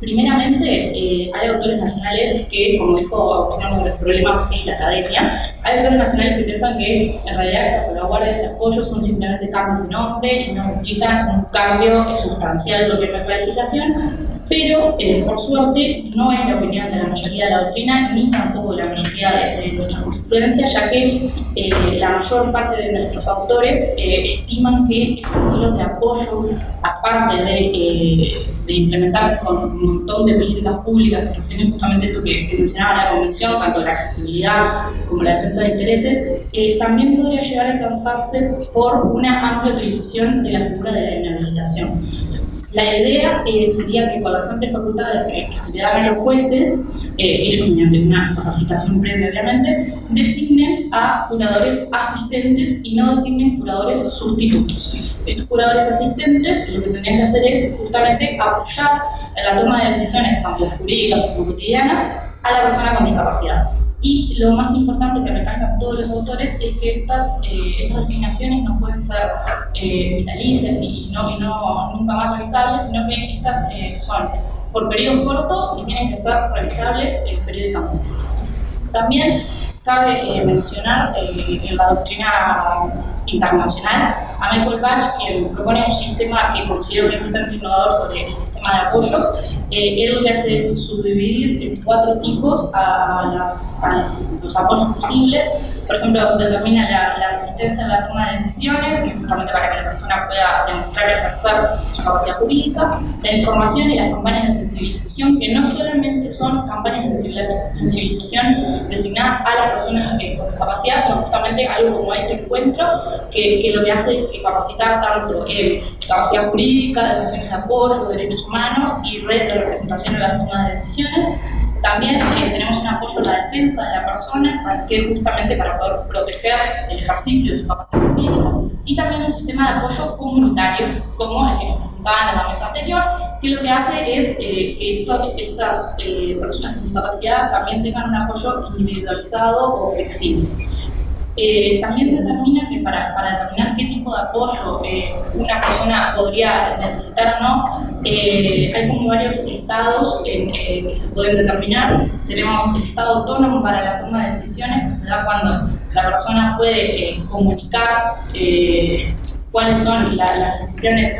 Primeramente, hay autores nacionales que, como dijo Agustín, uno de los problemas es la academia. Hay autores nacionales que piensan que en realidad estas salvaguardias y apoyos son simplemente cambios de nombre y no implican un cambio sustancial de lo que es nuestra legislación, pero por suerte no es la opinión de la mayoría de la doctrina ni tampoco de la mayoría de nuestra jurisprudencia, ya que la mayor parte de nuestros autores estiman que estos modelos de apoyo, aparte de implementarse con un montón de políticas públicas que reflejen justamente esto que mencionaba la Convención, tanto la accesibilidad como la defensa de intereses, también podría llegar a alcanzarse por una amplia utilización de la figura de la inhabilitación. La idea sería que con las amplias facultades que se le dan a los jueces, ellos mediante una capacitación previa obviamente, designen a curadores asistentes y no designen curadores sustitutos. Estos curadores asistentes lo que tendrían que hacer es justamente apoyar en la toma de decisiones, tanto jurídicas como cotidianas, a la persona con discapacidad. Y lo más importante que recalcan todos los autores es que estas designaciones no pueden ser vitalicias y nunca más revisables, sino que estas son por periodos cortos y tienen que ser revisables periódicamente. También cabe mencionar en la doctrina internacional a Michael Bach, quien propone un sistema que considero que es bastante innovador sobre el sistema de apoyos. Él lo que hace es subdividir en 4 tipos a los apoyos posibles. Por ejemplo, determina la asistencia en la toma de decisiones, que es justamente para que la persona pueda demostrar y ejercer su capacidad jurídica, la información y las campañas de sensibilización, que no solamente son campañas de sensibilización designadas a las personas con discapacidad, sino justamente algo como este encuentro, que lo que hace es capacitar tanto en capacidad jurídica, decisiones de apoyo, derechos humanos y red de representación en las tomas de decisiones. También tenemos un apoyo a la defensa de la persona, que es justamente para poder proteger el ejercicio de su capacidad jurídica, y también un sistema de apoyo comunitario, como el que nos presentaban en la mesa anterior, que lo que hace es que estas personas con discapacidad también tengan un apoyo individualizado o flexible. También determina que para determinar qué tipo de apoyo una persona podría necesitar o no, hay como varios estados que se pueden determinar. Tenemos el estado autónomo para la toma de decisiones, que se da cuando la persona puede comunicar cuáles son las decisiones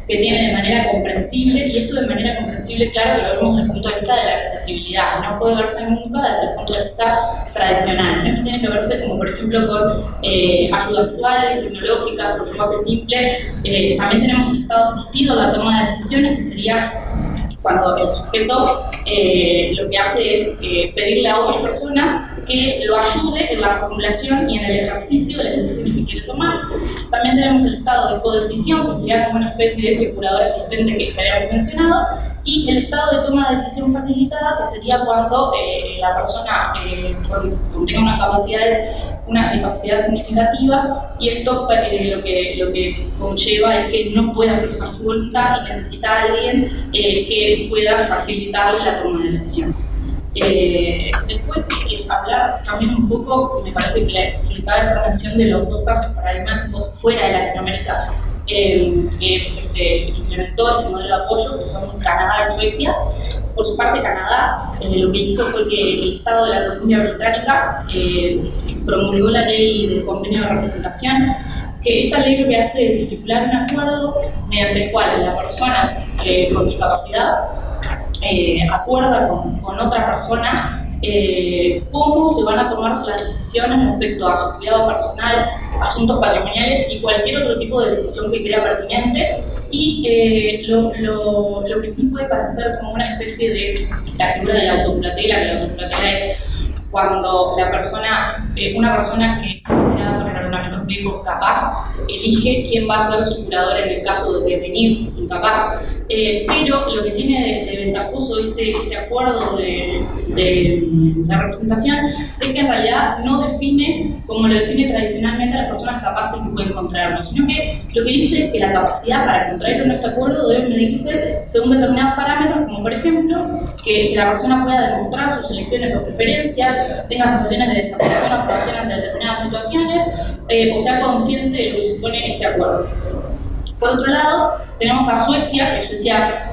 que tiene de manera comprensible, y esto de manera comprensible, claro, lo vemos desde el punto de vista de la accesibilidad, no puede verse nunca desde el punto de vista tradicional, siempre tiene que verse como por ejemplo con ayudas visuales, tecnológicas, por lenguaje simple. También tenemos el estado asistido a la toma de decisiones, que sería cuando el sujeto lo que hace es pedirle a otras personas que lo ayude en la formulación y en el ejercicio de las decisiones que quiere tomar. También tenemos el estado de codecisión, que sería como una especie de curador asistente que habíamos mencionado, y el estado de toma de decisión facilitada, que sería cuando la persona tenga una discapacidad significativa, y esto lo que conlleva es que no pueda expresar su voluntad y necesita a alguien que pueda facilitarle la toma de decisiones. Después, hablar también un poco, me parece que cabe hacer mención de los 2 casos paradigmáticos fuera de Latinoamérica, que se implementó este modelo de apoyo, que son Canadá y Suecia. Por su parte, Canadá lo que hizo fue que el Estado de la República Británica promulgó la ley del convenio de representación, que esta ley lo que hace es estipular un acuerdo mediante el cual la persona con discapacidad acuerda con otra persona cómo se van a tomar las decisiones respecto a su cuidado personal, asuntos patrimoniales y cualquier otro tipo de decisión que crea pertinente. Y lo que sí puede parecer como una especie de la figura de la autotutela, que la autotutela es cuando una persona que es considerada por el ordenamiento jurídico capaz, elige quién va a ser su curador en el caso de devenir incapaz. Pero lo que tiene de ventajoso este acuerdo de representación es que en realidad no define como lo define tradicionalmente a las personas capaces que pueden contraerlo, sino que lo que dice es que la capacidad para contraer este acuerdo debe medirse según determinados parámetros, como por ejemplo que la persona pueda demostrar sus elecciones o preferencias, tenga sensaciones de desaparición o aprobación ante determinadas situaciones, o sea consciente de lo que supone este acuerdo. Por otro lado, tenemos a Suecia, que Suecia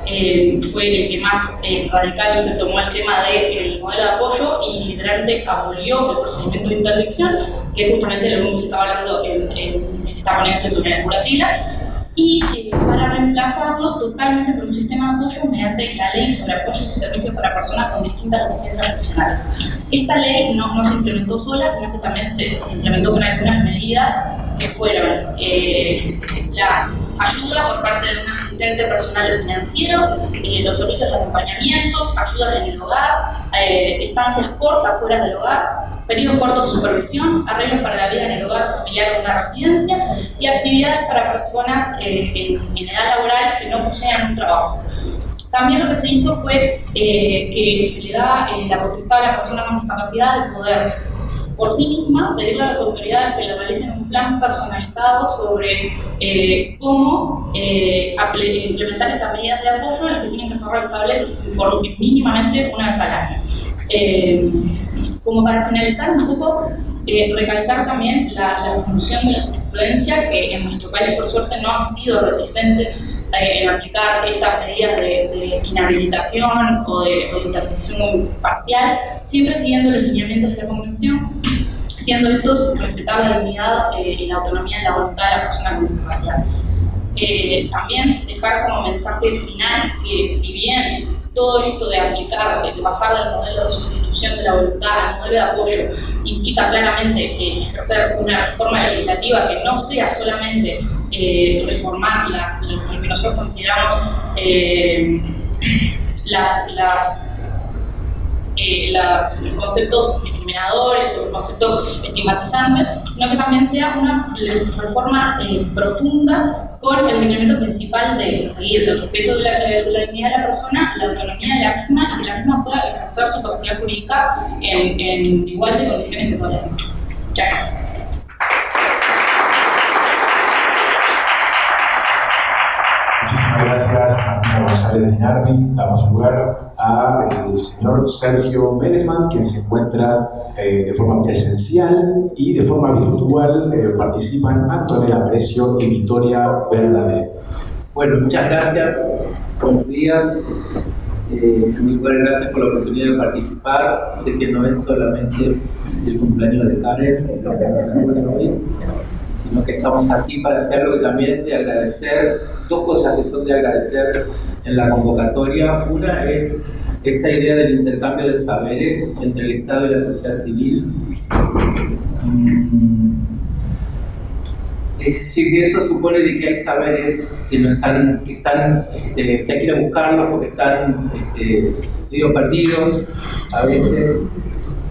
fue el que más radical se tomó el tema del modelo de apoyo y literalmente abolió el procedimiento de interdicción, que es justamente lo que hemos estado hablando en esta ponencia sobre la curatela, y para reemplazarlo totalmente por un sistema de apoyo mediante la Ley sobre Apoyos y Servicios para Personas con Distintas Deficiencias Funcionales. Esta ley no se implementó sola, sino que también se implementó con algunas medidas que fueron la ayuda por parte de un asistente personal o financiero, los servicios de acompañamiento, ayudas en el hogar, estancias cortas fuera del hogar, periodos cortos de supervisión, arreglos para la vida en el hogar familiar o una residencia y actividades para personas en edad laboral que no posean un trabajo. También lo que se hizo fue que se le da la potestad a la persona con discapacidad de poder por sí misma pedirle a las autoridades que le realicen un plan personalizado sobre cómo implementar estas medidas de apoyo, las que tienen que ser realizables por mínimamente una vez al año. Como para finalizar un poco, recalcar también la función de la jurisprudencia, que en nuestro país por suerte no ha sido reticente en aplicar estas medidas de inhabilitación o de interdicción parcial, siempre siguiendo los lineamientos de la Convención, siendo estos respetar la dignidad y la autonomía y la voluntad de la persona con discapacidad. También dejar como mensaje final que si bien todo esto de aplicar, de pasar del modelo de sustitución de la voluntad al modelo de apoyo implica claramente ejercer una reforma legislativa que no sea solamente reformar lo que nosotros consideramos los conceptos discriminadores o conceptos estigmatizantes, sino que también sea una reforma profunda con el lineamiento principal de seguir el respeto de la dignidad de la persona, la autonomía de la misma y que la misma pueda ejercer su capacidad jurídica en igual de condiciones que todas las demás. Muchas gracias. Muchísimas gracias, Martina González de Nardi. Damos lugar al señor Sergio Beresman, quien se encuentra de forma presencial y de forma virtual. Participan Antonella Precio y Victoria Verdadero. Bueno, muchas gracias. Buenos días. Muy buenas gracias por la oportunidad de participar. Sé que no es solamente el cumpleaños de Karen, hoy, sino que estamos aquí para hacer algo también de agradecer, dos cosas que son de agradecer en la convocatoria. Una es esta idea del intercambio de saberes entre el Estado y la sociedad civil. Es decir, que eso supone de que hay saberes que no están, que hay que ir a buscarlos porque están medio perdidos a veces.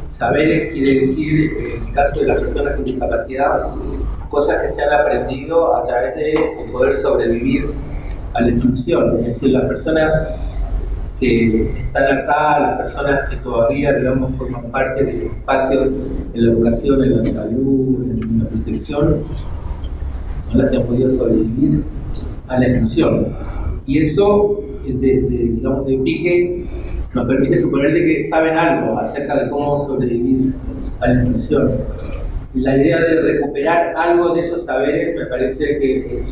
Saberes quiere decir, en el caso de las personas con discapacidad, cosas que se han aprendido a través de poder sobrevivir a la exclusión. Es decir, las personas que están acá, las personas que todavía, digamos, forman parte de espacios en la educación, en la salud, en la protección, son las que han podido sobrevivir a la exclusión. Y eso, digamos, de pique, nos permite suponer de que saben algo acerca de cómo sobrevivir a la exclusión. La idea de recuperar algo de esos saberes me parece que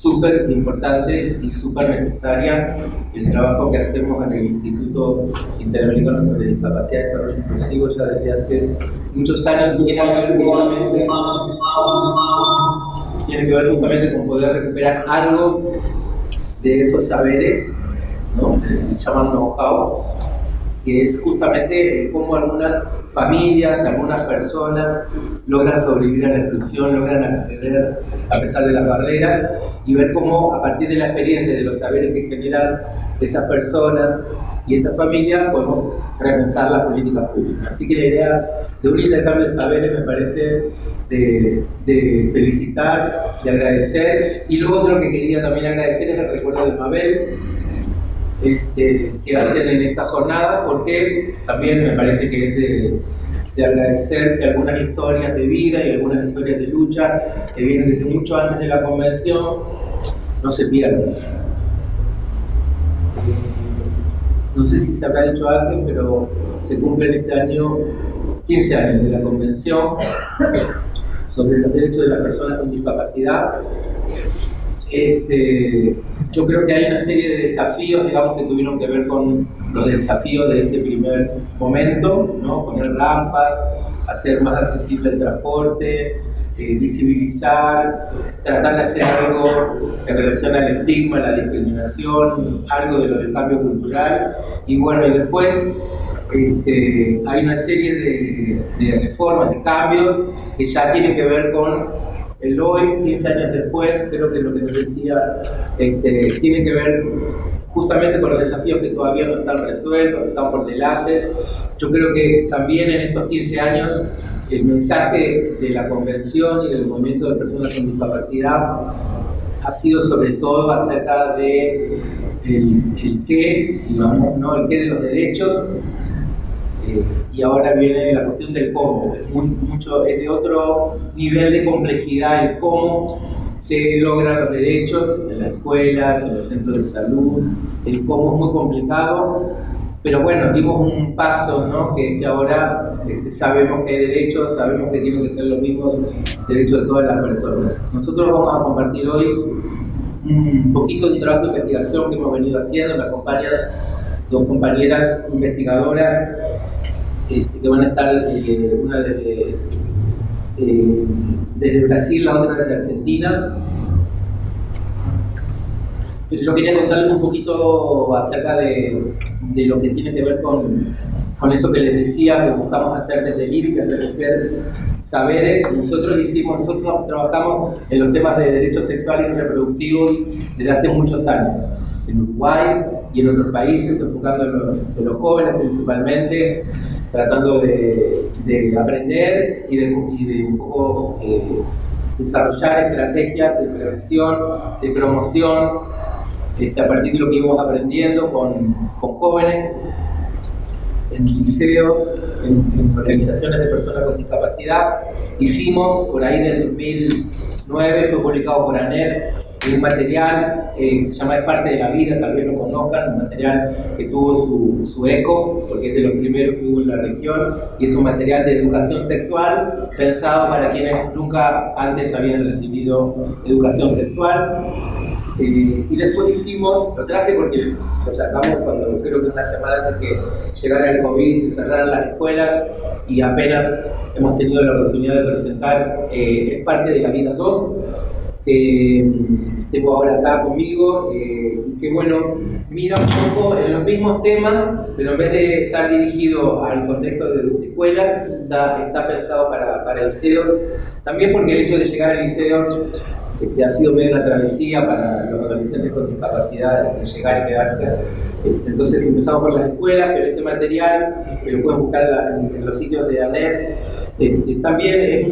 súper importante y súper necesaria el trabajo que hacemos en el Instituto Interamericano sobre Discapacidad y Desarrollo Inclusivo ya desde hace muchos años, y tiene que ver justamente con poder recuperar algo de esos saberes, ¿no? Que llaman know-how, que es justamente cómo algunas familias, algunas personas logran sobrevivir a la exclusión, logran acceder a pesar de las barreras, y ver cómo a partir de la experiencia y de los saberes que generan esas personas y esas familias podemos repensar las políticas públicas. Así que la idea de un intercambio de saberes me parece de felicitar, de agradecer, y lo otro que quería también agradecer es el recuerdo de Mabel, que hacen en esta jornada, porque también me parece que es de agradecer que algunas historias de vida y algunas historias de lucha que vienen desde mucho antes de la convención no se pierdan. No sé si se habrá dicho antes, pero se cumplen este año 15 años de la convención sobre los derechos de las personas con discapacidad. Yo creo que hay una serie de desafíos, digamos, que tuvieron que ver con los desafíos de ese primer momento, ¿no? Poner rampas, hacer más accesible el transporte, visibilizar, tratar de hacer algo en relación al estigma, la discriminación, algo de lo del cambio cultural, y bueno, y después hay una serie de reformas, de cambios que ya tienen que ver con el hoy, 15 años después. Creo que lo que nos decía tiene que ver justamente con los desafíos que todavía no están resueltos, que están por delante. Yo creo que también en estos 15 años el mensaje de la convención y del movimiento de personas con discapacidad ha sido sobre todo acerca de el qué, digamos, ¿no? El qué de los derechos. Y ahora viene la cuestión del cómo, es de otro nivel de complejidad el cómo se logran los derechos en las escuelas, en los centros de salud. El cómo es muy complicado, pero bueno, dimos un paso, ¿no? que ahora sabemos que hay derechos, sabemos que tienen que ser los mismos derechos de todas las personas. Nosotros vamos a compartir hoy un poquito de un trabajo de investigación que hemos venido haciendo. Me acompañan dos compañeras investigadoras que van a estar, una desde Brasil, la otra desde Argentina. Pero yo quería contarles un poquito acerca de lo que tiene que ver con eso que les decía, que buscamos hacer desde el IRI, que es recoger saberes. Nosotros trabajamos en los temas de derechos sexuales y reproductivos desde hace muchos años, en Uruguay y en otros países, enfocando en los jóvenes principalmente, tratando de aprender y de un poco desarrollar estrategias de prevención, de promoción, a partir de lo que íbamos aprendiendo con jóvenes, en liceos, en organizaciones de personas con discapacidad. Hicimos, por ahí del 2009, fue publicado por ANER, un material que se llama Es parte de la vida, tal vez lo conozcan, un material que tuvo su eco, porque es de los primeros que hubo en la región, y es un material de educación sexual pensado para quienes nunca antes habían recibido educación sexual. Y después lo traje porque lo sacamos cuando creo que una semana antes que llegara el COVID, se cerraran las escuelas, y apenas hemos tenido la oportunidad de presentar Es parte de la vida 2, que tengo ahora acá conmigo, y que bueno, mira un poco en los mismos temas, pero en vez de estar dirigido al contexto de escuelas, está pensado para liceos, también porque el hecho de llegar a liceos ha sido medio una travesía para los adolescentes con discapacidad, de llegar y quedarse. Entonces empezamos por las escuelas, pero este material lo pueden buscar en los sitios de ANER. También es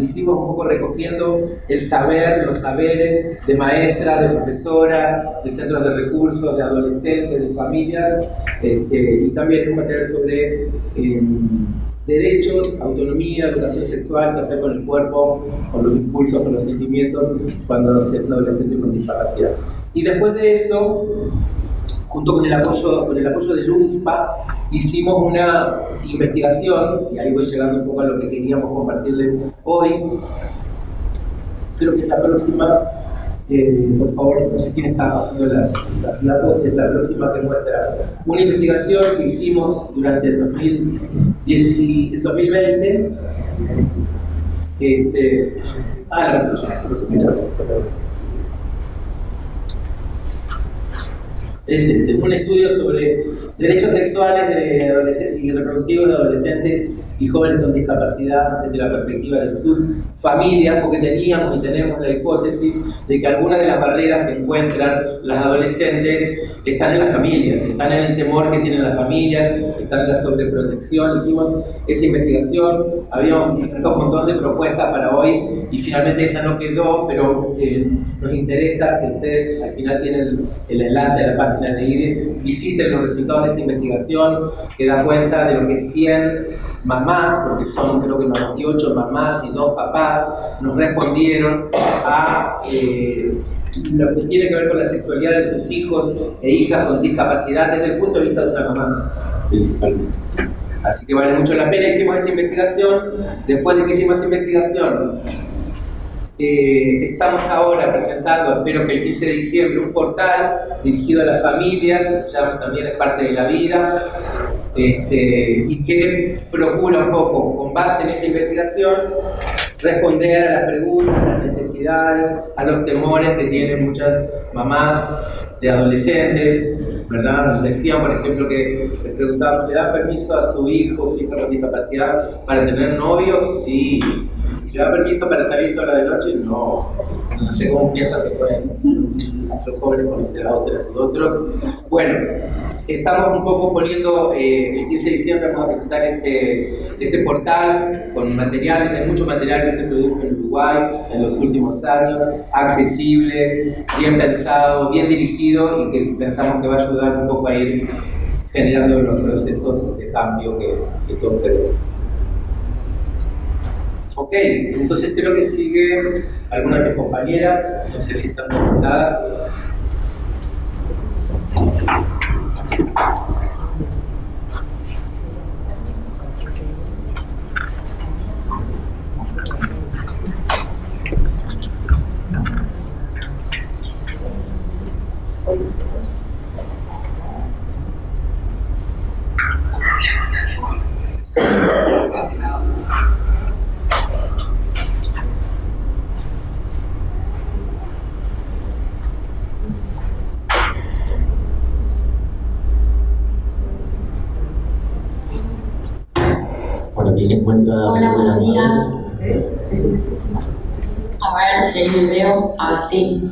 hicimos un poco recogiendo el saber, los saberes de maestras, de profesoras, de centros de recursos, de adolescentes, de familias, y también un material sobre derechos, autonomía, educación sexual, qué hacer con el cuerpo, con los impulsos, con los sentimientos cuando se es un adolescente con discapacidad. Y después de eso, junto con el apoyo del UNSPA, hicimos una investigación, y ahí voy llegando un poco a lo que queríamos compartirles hoy, creo que es la próxima. Por favor, no sé quién está pasando las datos, es la próxima que muestra una investigación que hicimos durante el 2020. Es un estudio sobre derechos sexuales y reproductivos de adolescentes y jóvenes con discapacidad desde la perspectiva de sus familias, porque teníamos y tenemos la hipótesis de que algunas de las barreras que encuentran las adolescentes están en las familias, están en el temor que tienen las familias, están en la sobreprotección. Hicimos esa investigación, habíamos presentado un montón de propuestas para hoy y finalmente esa no quedó, pero nos interesa que ustedes al final tienen el enlace a la página de IDE, visiten los resultados de esta investigación que da cuenta de lo que 100 mamás, porque son creo que 98 mamás y 2 papás, nos respondieron a lo que tiene que ver con la sexualidad de sus hijos e hijas con discapacidad desde el punto de vista de una mamá, principalmente. Así que vale mucho la pena. Hicimos esta investigación. Después de que hicimos esta investigación, estamos ahora presentando, espero que el 15 de diciembre, un portal dirigido a las familias, que se llama También es parte de la vida, y que procura un poco, con base en esa investigación, responder a las preguntas, a las necesidades, a los temores que tienen muchas mamás de adolescentes, ¿verdad? Nos decían, por ejemplo, que les preguntábamos, ¿le da permiso a su hijo o su hija con discapacidad para tener novio? Sí. ¿Le da permiso para salir sola de noche? No. No sé cómo piensan que pueden los jóvenes conocer a otras y otros. Bueno, estamos un poco poniendo, el 15 de diciembre vamos a presentar este portal con materiales, hay mucho material que se produjo en Uruguay en los últimos años, accesible, bien pensado, bien dirigido y que pensamos que va a ayudar un poco a ir generando los procesos de cambio que todos queremos. Ok, entonces creo que sigue algunas de mis compañeras, no sé si están conectadas. Aquí se encuentra. Hola, buenos días. A ver si ahí me veo. A ver, sí.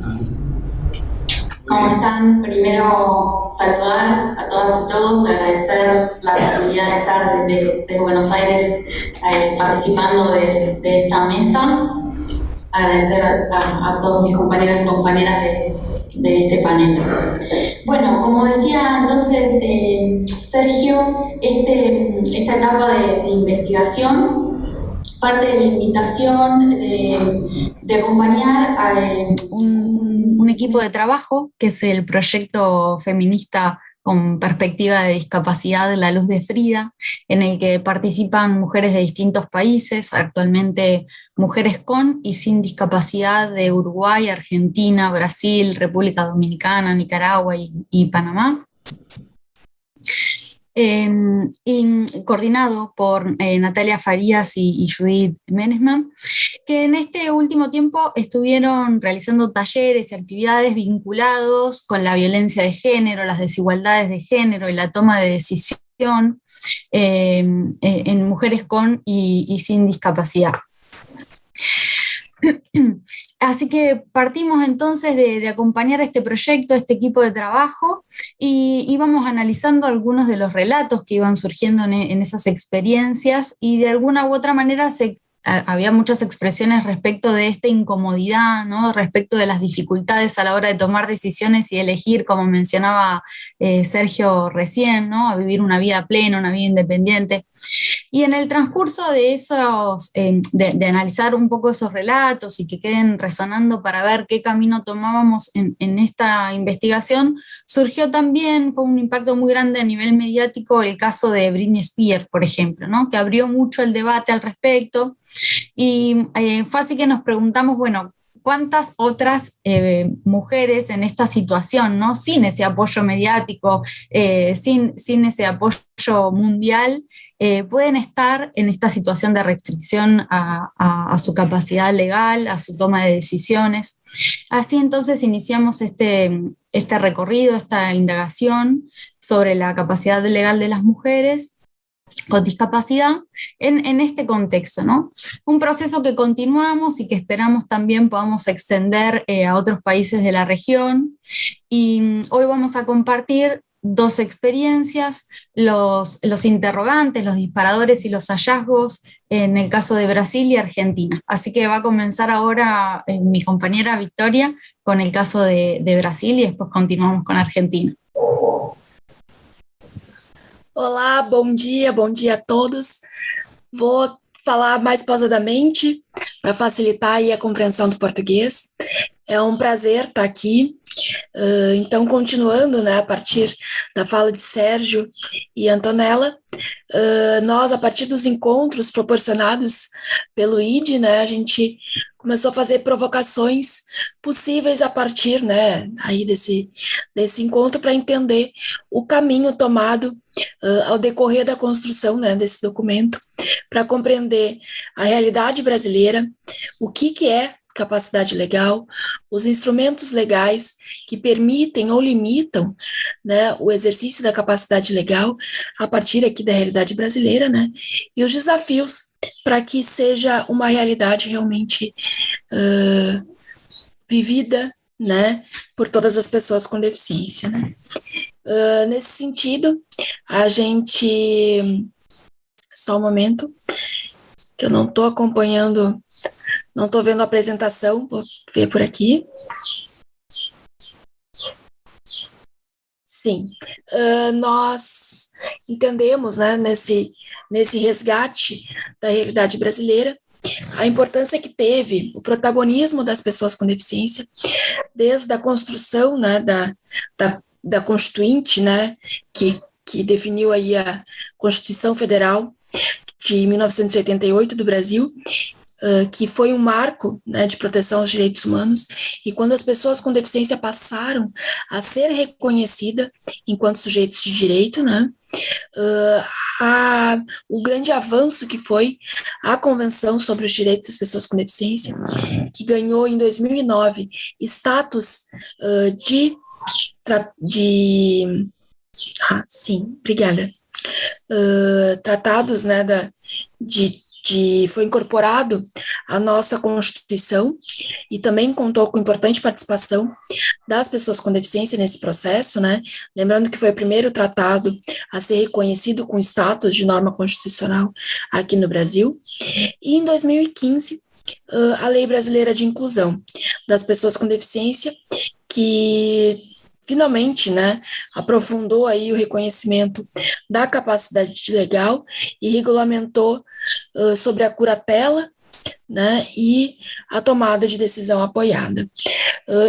¿Cómo están? Primero, saludar a todas y todos, agradecer la posibilidad de estar desde Buenos Aires participando de esta mesa. Agradecer a todos mis compañeros y compañeras de este panel. Bueno, como decía entonces Sergio, esta etapa de investigación parte de la invitación de acompañar a un equipo de trabajo que es el proyecto feminista con perspectiva de discapacidad de La Luz de Frida, en el que participan mujeres de distintos países, actualmente mujeres con y sin discapacidad de Uruguay, Argentina, Brasil, República Dominicana, Nicaragua y Panamá. Y coordinado por Natalia Farías y Judith Menesman, que en este último tiempo estuvieron realizando talleres y actividades vinculados con la violencia de género, las desigualdades de género y la toma de decisión en mujeres con y sin discapacidad. Así que partimos entonces de acompañar este proyecto, este equipo de trabajo, y íbamos analizando algunos de los relatos que iban surgiendo en esas experiencias, y de alguna u otra manera había muchas expresiones respecto de esta incomodidad, ¿no? Respecto de las dificultades a la hora de tomar decisiones y elegir, como mencionaba Sergio recién, ¿no? A vivir una vida plena, una vida independiente. Y en el transcurso de esos, de analizar un poco esos relatos y que queden resonando para ver qué camino tomábamos en esta investigación, surgió también, fue un impacto muy grande a nivel mediático, el caso de Britney Spears, por ejemplo, ¿no? Que abrió mucho el debate al respecto. Y fue así que nos preguntamos, bueno, cuántas otras mujeres en esta situación, ¿no? Sin ese apoyo mediático, sin ese apoyo mundial, pueden estar en esta situación de restricción a su capacidad legal, a su toma de decisiones. Así entonces iniciamos este recorrido, esta indagación sobre la capacidad legal de las mujeres con discapacidad en este contexto, ¿no? Un proceso que continuamos y que esperamos también podamos extender a otros países de la región. Y hoy vamos a compartir dos experiencias, los interrogantes, los disparadores y los hallazgos en el caso de Brasil y Argentina. Así que va a comenzar ahora mi compañera Victoria con el caso de Brasil y después continuamos con Argentina. Olá, bom dia a todos. Vou falar mais pausadamente para facilitar aí a compreensão do português. É um prazer estar aqui. Então, continuando, né, a partir da fala de Sérgio e Antonella, nós, a partir dos encontros proporcionados pelo ID, né, a gente começou a fazer provocações possíveis a partir, né, aí desse encontro para entender o caminho tomado ao decorrer da construção, né, desse documento, para compreender a realidade brasileira, o que é capacidade legal, os instrumentos legais que permitem ou limitam, né, o exercício da capacidade legal a partir aqui da realidade brasileira, né, e os desafios para que seja uma realidade realmente vivida, né, por todas as pessoas com deficiência, né. Nesse sentido, a gente... Só um momento, que eu não estou acompanhando... Não estou vendo a apresentação, vou ver por aqui. Sim, nós entendemos, né, nesse resgate da realidade brasileira, a importância que teve o protagonismo das pessoas com deficiência, desde a construção, né, da Constituinte, né, que definiu aí a Constituição Federal de 1988 do Brasil, que foi um marco, né, de proteção aos direitos humanos, e quando as pessoas com deficiência passaram a ser reconhecidas enquanto sujeitos de direito, né, o grande avanço que foi a Convenção sobre os Direitos das Pessoas com Deficiência, que ganhou em 2009 status tratados, né, foi incorporado à nossa Constituição e também contou com importante participação das pessoas com deficiência nesse processo, né? Lembrando que foi o primeiro tratado a ser reconhecido com status de norma constitucional aqui no Brasil. E em 2015, a Lei Brasileira de Inclusão das Pessoas com Deficiência, que finalmente, né, aprofundou aí o reconhecimento da capacidade legal e regulamentou sobre a curatela, né, e a tomada de decisão apoiada.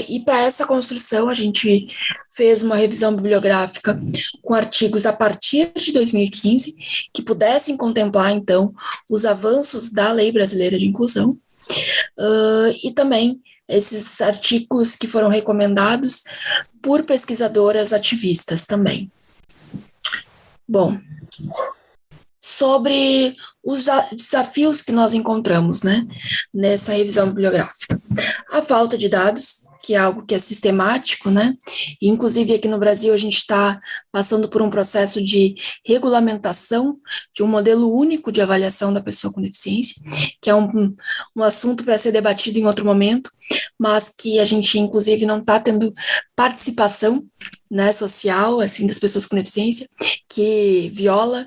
E para essa construção a gente fez uma revisão bibliográfica com artigos a partir de 2015 que pudessem contemplar, então, os avanços da Lei Brasileira de Inclusão, e também esses artigos que foram recomendados por pesquisadoras ativistas também. Bom, sobre os desafios que nós encontramos, né, nessa revisão bibliográfica. A falta de dados, que é algo que é sistemático, né, e inclusive aqui no Brasil a gente está passando por um processo de regulamentação de um modelo único de avaliação da pessoa com deficiência, que é um assunto para ser debatido em outro momento, mas que a gente inclusive não está tendo participação, né, social, assim, das pessoas com deficiência, que viola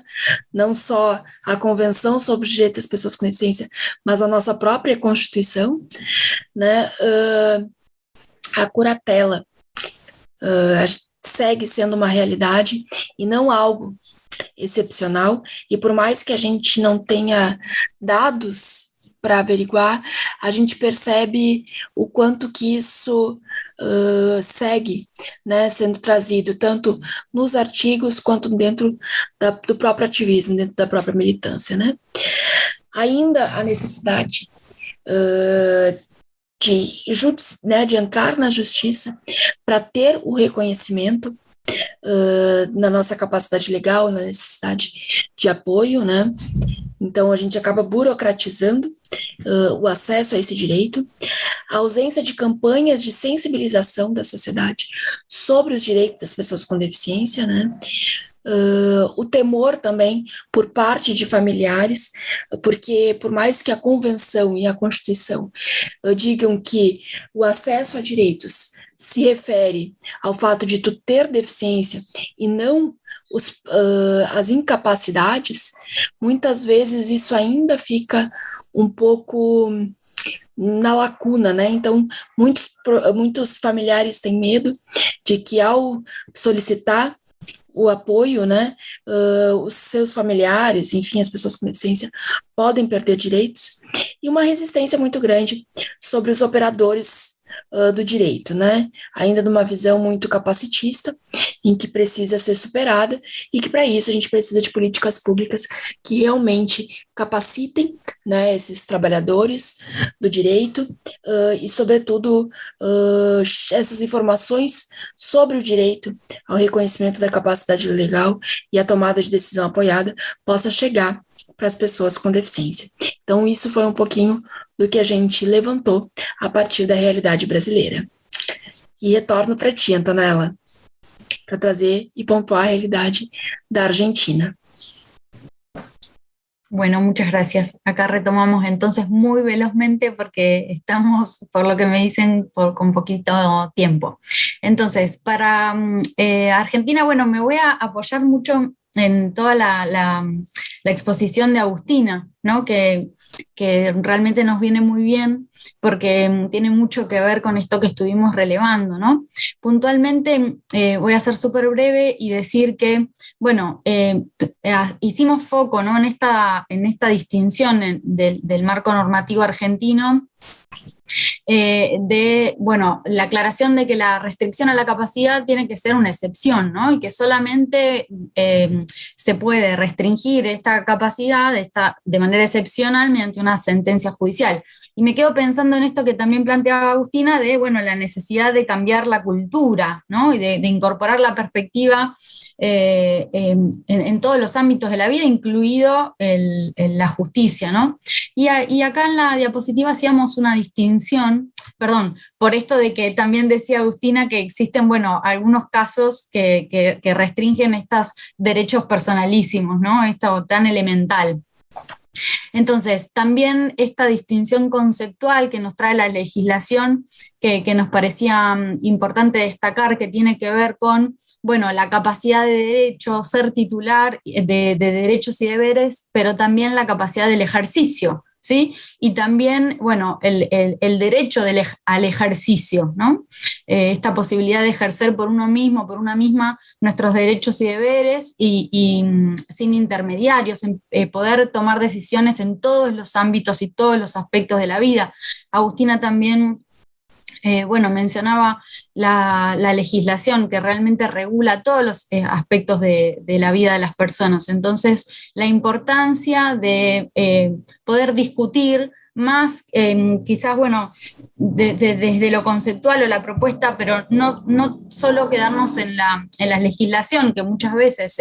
não só a Convenção sobre os Direitos das Pessoas com Deficiência, mas a nossa própria Constituição, né, a curatela segue sendo uma realidade e não algo excepcional, e por mais que a gente não tenha dados para averiguar, a gente percebe o quanto que isso segue, né, sendo trazido tanto nos artigos quanto dentro do próprio ativismo, dentro da própria militância, né. Ainda a necessidade de entrar na justiça para ter o reconhecimento na nossa capacidade legal, na necessidade de apoio, né? Então, a gente acaba burocratizando o acesso a esse direito, a ausência de campanhas de sensibilização da sociedade sobre os direitos das pessoas com deficiência, né? O temor também por parte de familiares, porque por mais que a Convenção e a Constituição digam que o acesso a direitos se refere ao fato de tu ter deficiência e não as incapacidades, muitas vezes isso ainda fica um pouco na lacuna, né? Então, muitos familiares têm medo de que ao solicitar o apoio, né, os seus familiares, enfim, as pessoas com deficiência, podem perder direitos, e uma resistência muito grande sobre os operadores do direito, né, ainda numa visão muito capacitista, em que precisa ser superada, e que para isso a gente precisa de políticas públicas que realmente capacitem, né, esses trabalhadores do direito, e sobretudo essas informações sobre o direito ao reconhecimento da capacidade legal e a tomada de decisão apoiada possa chegar para as pessoas com deficiência. Então, isso foi um pouquinho do que a gente levantou a partir da realidade brasileira. E retorno para ti, Antonella, para trazer y pontuar a realidad de Argentina. Bueno, muchas gracias. Acá retomamos entonces muy velozmente porque estamos, por lo que me dicen, con poquito tiempo. Entonces, para Argentina, bueno, me voy a apoyar mucho en toda la exposición de Agustina, ¿no? Que realmente nos viene muy bien porque tiene mucho que ver con esto que estuvimos relevando, ¿no? Puntualmente voy a ser súper breve y decir que, bueno, hicimos foco, ¿no? en esta distinción del marco normativo argentino, bueno, la aclaración de que la restricción a la capacidad tiene que ser una excepción, ¿no? Y que solamente se puede restringir esta capacidad de manera excepcional mediante una sentencia judicial. Y me quedo pensando en esto que también planteaba Agustina de, bueno, la necesidad de cambiar la cultura, ¿no? Y de incorporar la perspectiva en todos los ámbitos de la vida, incluido la justicia, ¿no? Y acá en la diapositiva hacíamos una distinción, perdón, por esto de que también decía Agustina que existen, bueno, algunos casos que restringen estos derechos personalísimos, ¿no? Esto tan elemental. Entonces, también esta distinción conceptual que nos trae la legislación, que nos parecía importante destacar, que tiene que ver con, bueno, la capacidad de derecho, ser titular de derechos y deberes, pero también la capacidad del ejercicio, ¿sí? Y también, bueno, el derecho al ejercicio, ¿no? Esta posibilidad de ejercer por uno mismo, por una misma, nuestros derechos y deberes y sin intermediarios, poder tomar decisiones en todos los ámbitos y todos los aspectos de la vida. Agustina también bueno, mencionaba la legislación que realmente regula todos los aspectos de la vida de las personas. Entonces, la importancia de poder discutir más, quizás, bueno, desde lo conceptual o la propuesta, pero no solo quedarnos en la legislación, que muchas veces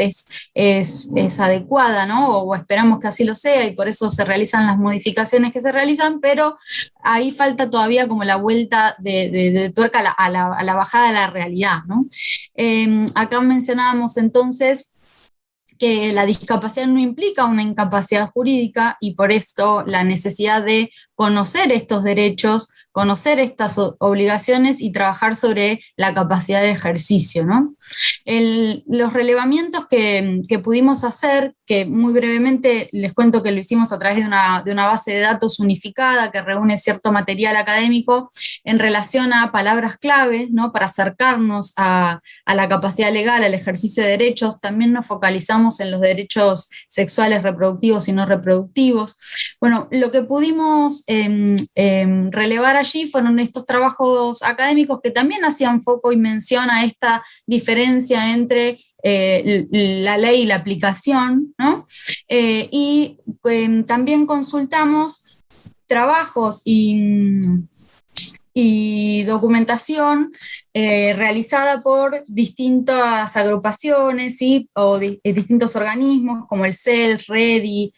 es adecuada, ¿no? O esperamos que así lo sea, y por eso se realizan las modificaciones que se realizan, pero ahí falta todavía como la vuelta de tuerca a la bajada de la realidad, ¿no? Acá mencionábamos entonces que la discapacidad no implica una incapacidad jurídica y por esto la necesidad de conocer estos derechos, conocer estas obligaciones y trabajar sobre la capacidad de ejercicio, ¿no? Los relevamientos que pudimos hacer, que muy brevemente les cuento que lo hicimos a través de una base de datos unificada que reúne cierto material académico en relación a palabras clave, ¿no? Para acercarnos a la capacidad legal, al ejercicio de derechos. También nos focalizamos en los derechos sexuales, reproductivos y no reproductivos. Bueno, lo que pudimos relevar allí fueron estos trabajos académicos que también hacían foco y mención a esta diferencia entre la ley y la aplicación, ¿no? Y también consultamos trabajos y y documentación realizada por distintas agrupaciones, ¿sí? O distintos organismos como el CEL, REDI,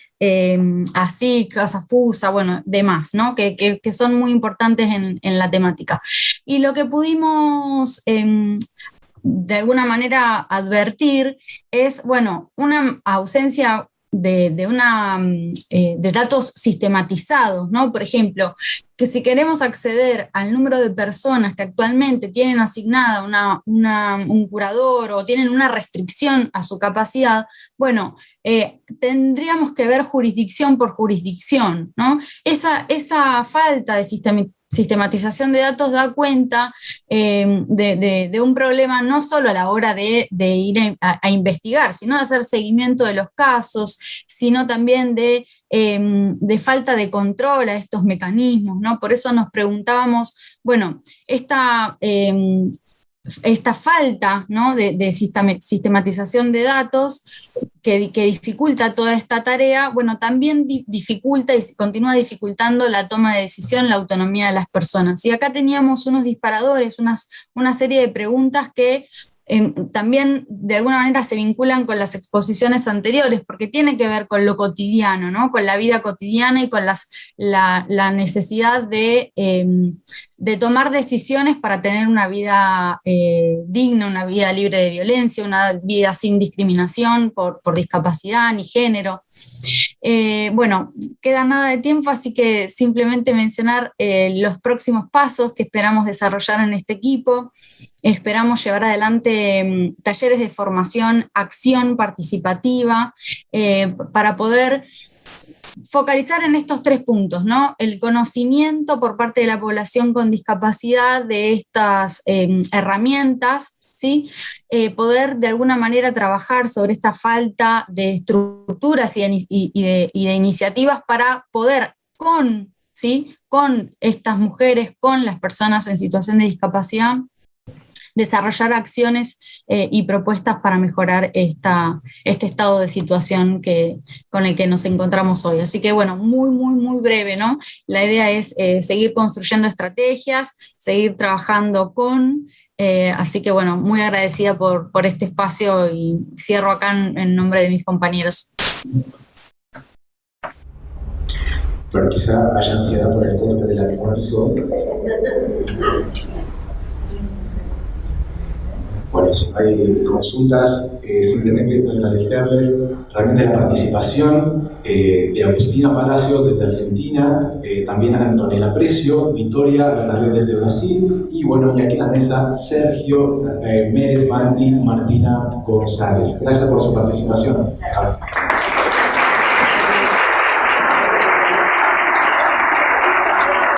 ASIC, ASAFUSA, bueno, demás, ¿no? Que son muy importantes en la temática. Y lo que pudimos de alguna manera advertir es, bueno, una ausencia de datos sistematizados, ¿no? Por ejemplo, que si queremos acceder al número de personas que actualmente tienen asignada un curador o tienen una restricción a su capacidad, bueno, tendríamos que ver jurisdicción por jurisdicción, ¿no? Esa falta de sistematización de datos da cuenta de un problema no solo a la hora de ir a investigar, sino de hacer seguimiento de los casos, sino también de falta de control a estos mecanismos, ¿no? Por eso nos preguntábamos, bueno, esta falta, ¿no? de sistematización de datos que dificulta toda esta tarea, bueno, también dificulta y continúa dificultando la toma de decisión, la autonomía de las personas. Y acá teníamos unos disparadores, una serie de preguntas que también de alguna manera se vinculan con las exposiciones anteriores, porque tiene que ver con lo cotidiano, ¿no? Con la vida cotidiana y con la necesidad de tomar decisiones para tener una vida digna, una vida libre de violencia, una vida sin discriminación por discapacidad ni género. Bueno, queda nada de tiempo, así que simplemente mencionar los próximos pasos que esperamos desarrollar en este equipo. Esperamos llevar adelante talleres de formación, acción participativa, para poder focalizar en estos 3 puntos, ¿no? El conocimiento por parte de la población con discapacidad de estas herramientas, ¿sí? Poder de alguna manera trabajar sobre esta falta de estructuras y de iniciativas para poder con estas mujeres, con las personas en situación de discapacidad, desarrollar acciones y propuestas para mejorar este estado de situación con el que nos encontramos hoy. Así que bueno, muy breve, ¿no? La idea es seguir construyendo estrategias, seguir trabajando así que bueno, muy agradecida por este espacio y cierro acá en nombre de mis compañeros. Pero quizá haya ansiedad por el corte del almuerzo. Bueno, si no hay consultas, simplemente agradecerles realmente la participación de Agustina Palacios desde Argentina, también a Antonella Precio, Victoria Bernardet desde Brasil, y bueno, y aquí en la mesa Sergio Meresman y Martina González. Gracias por su participación.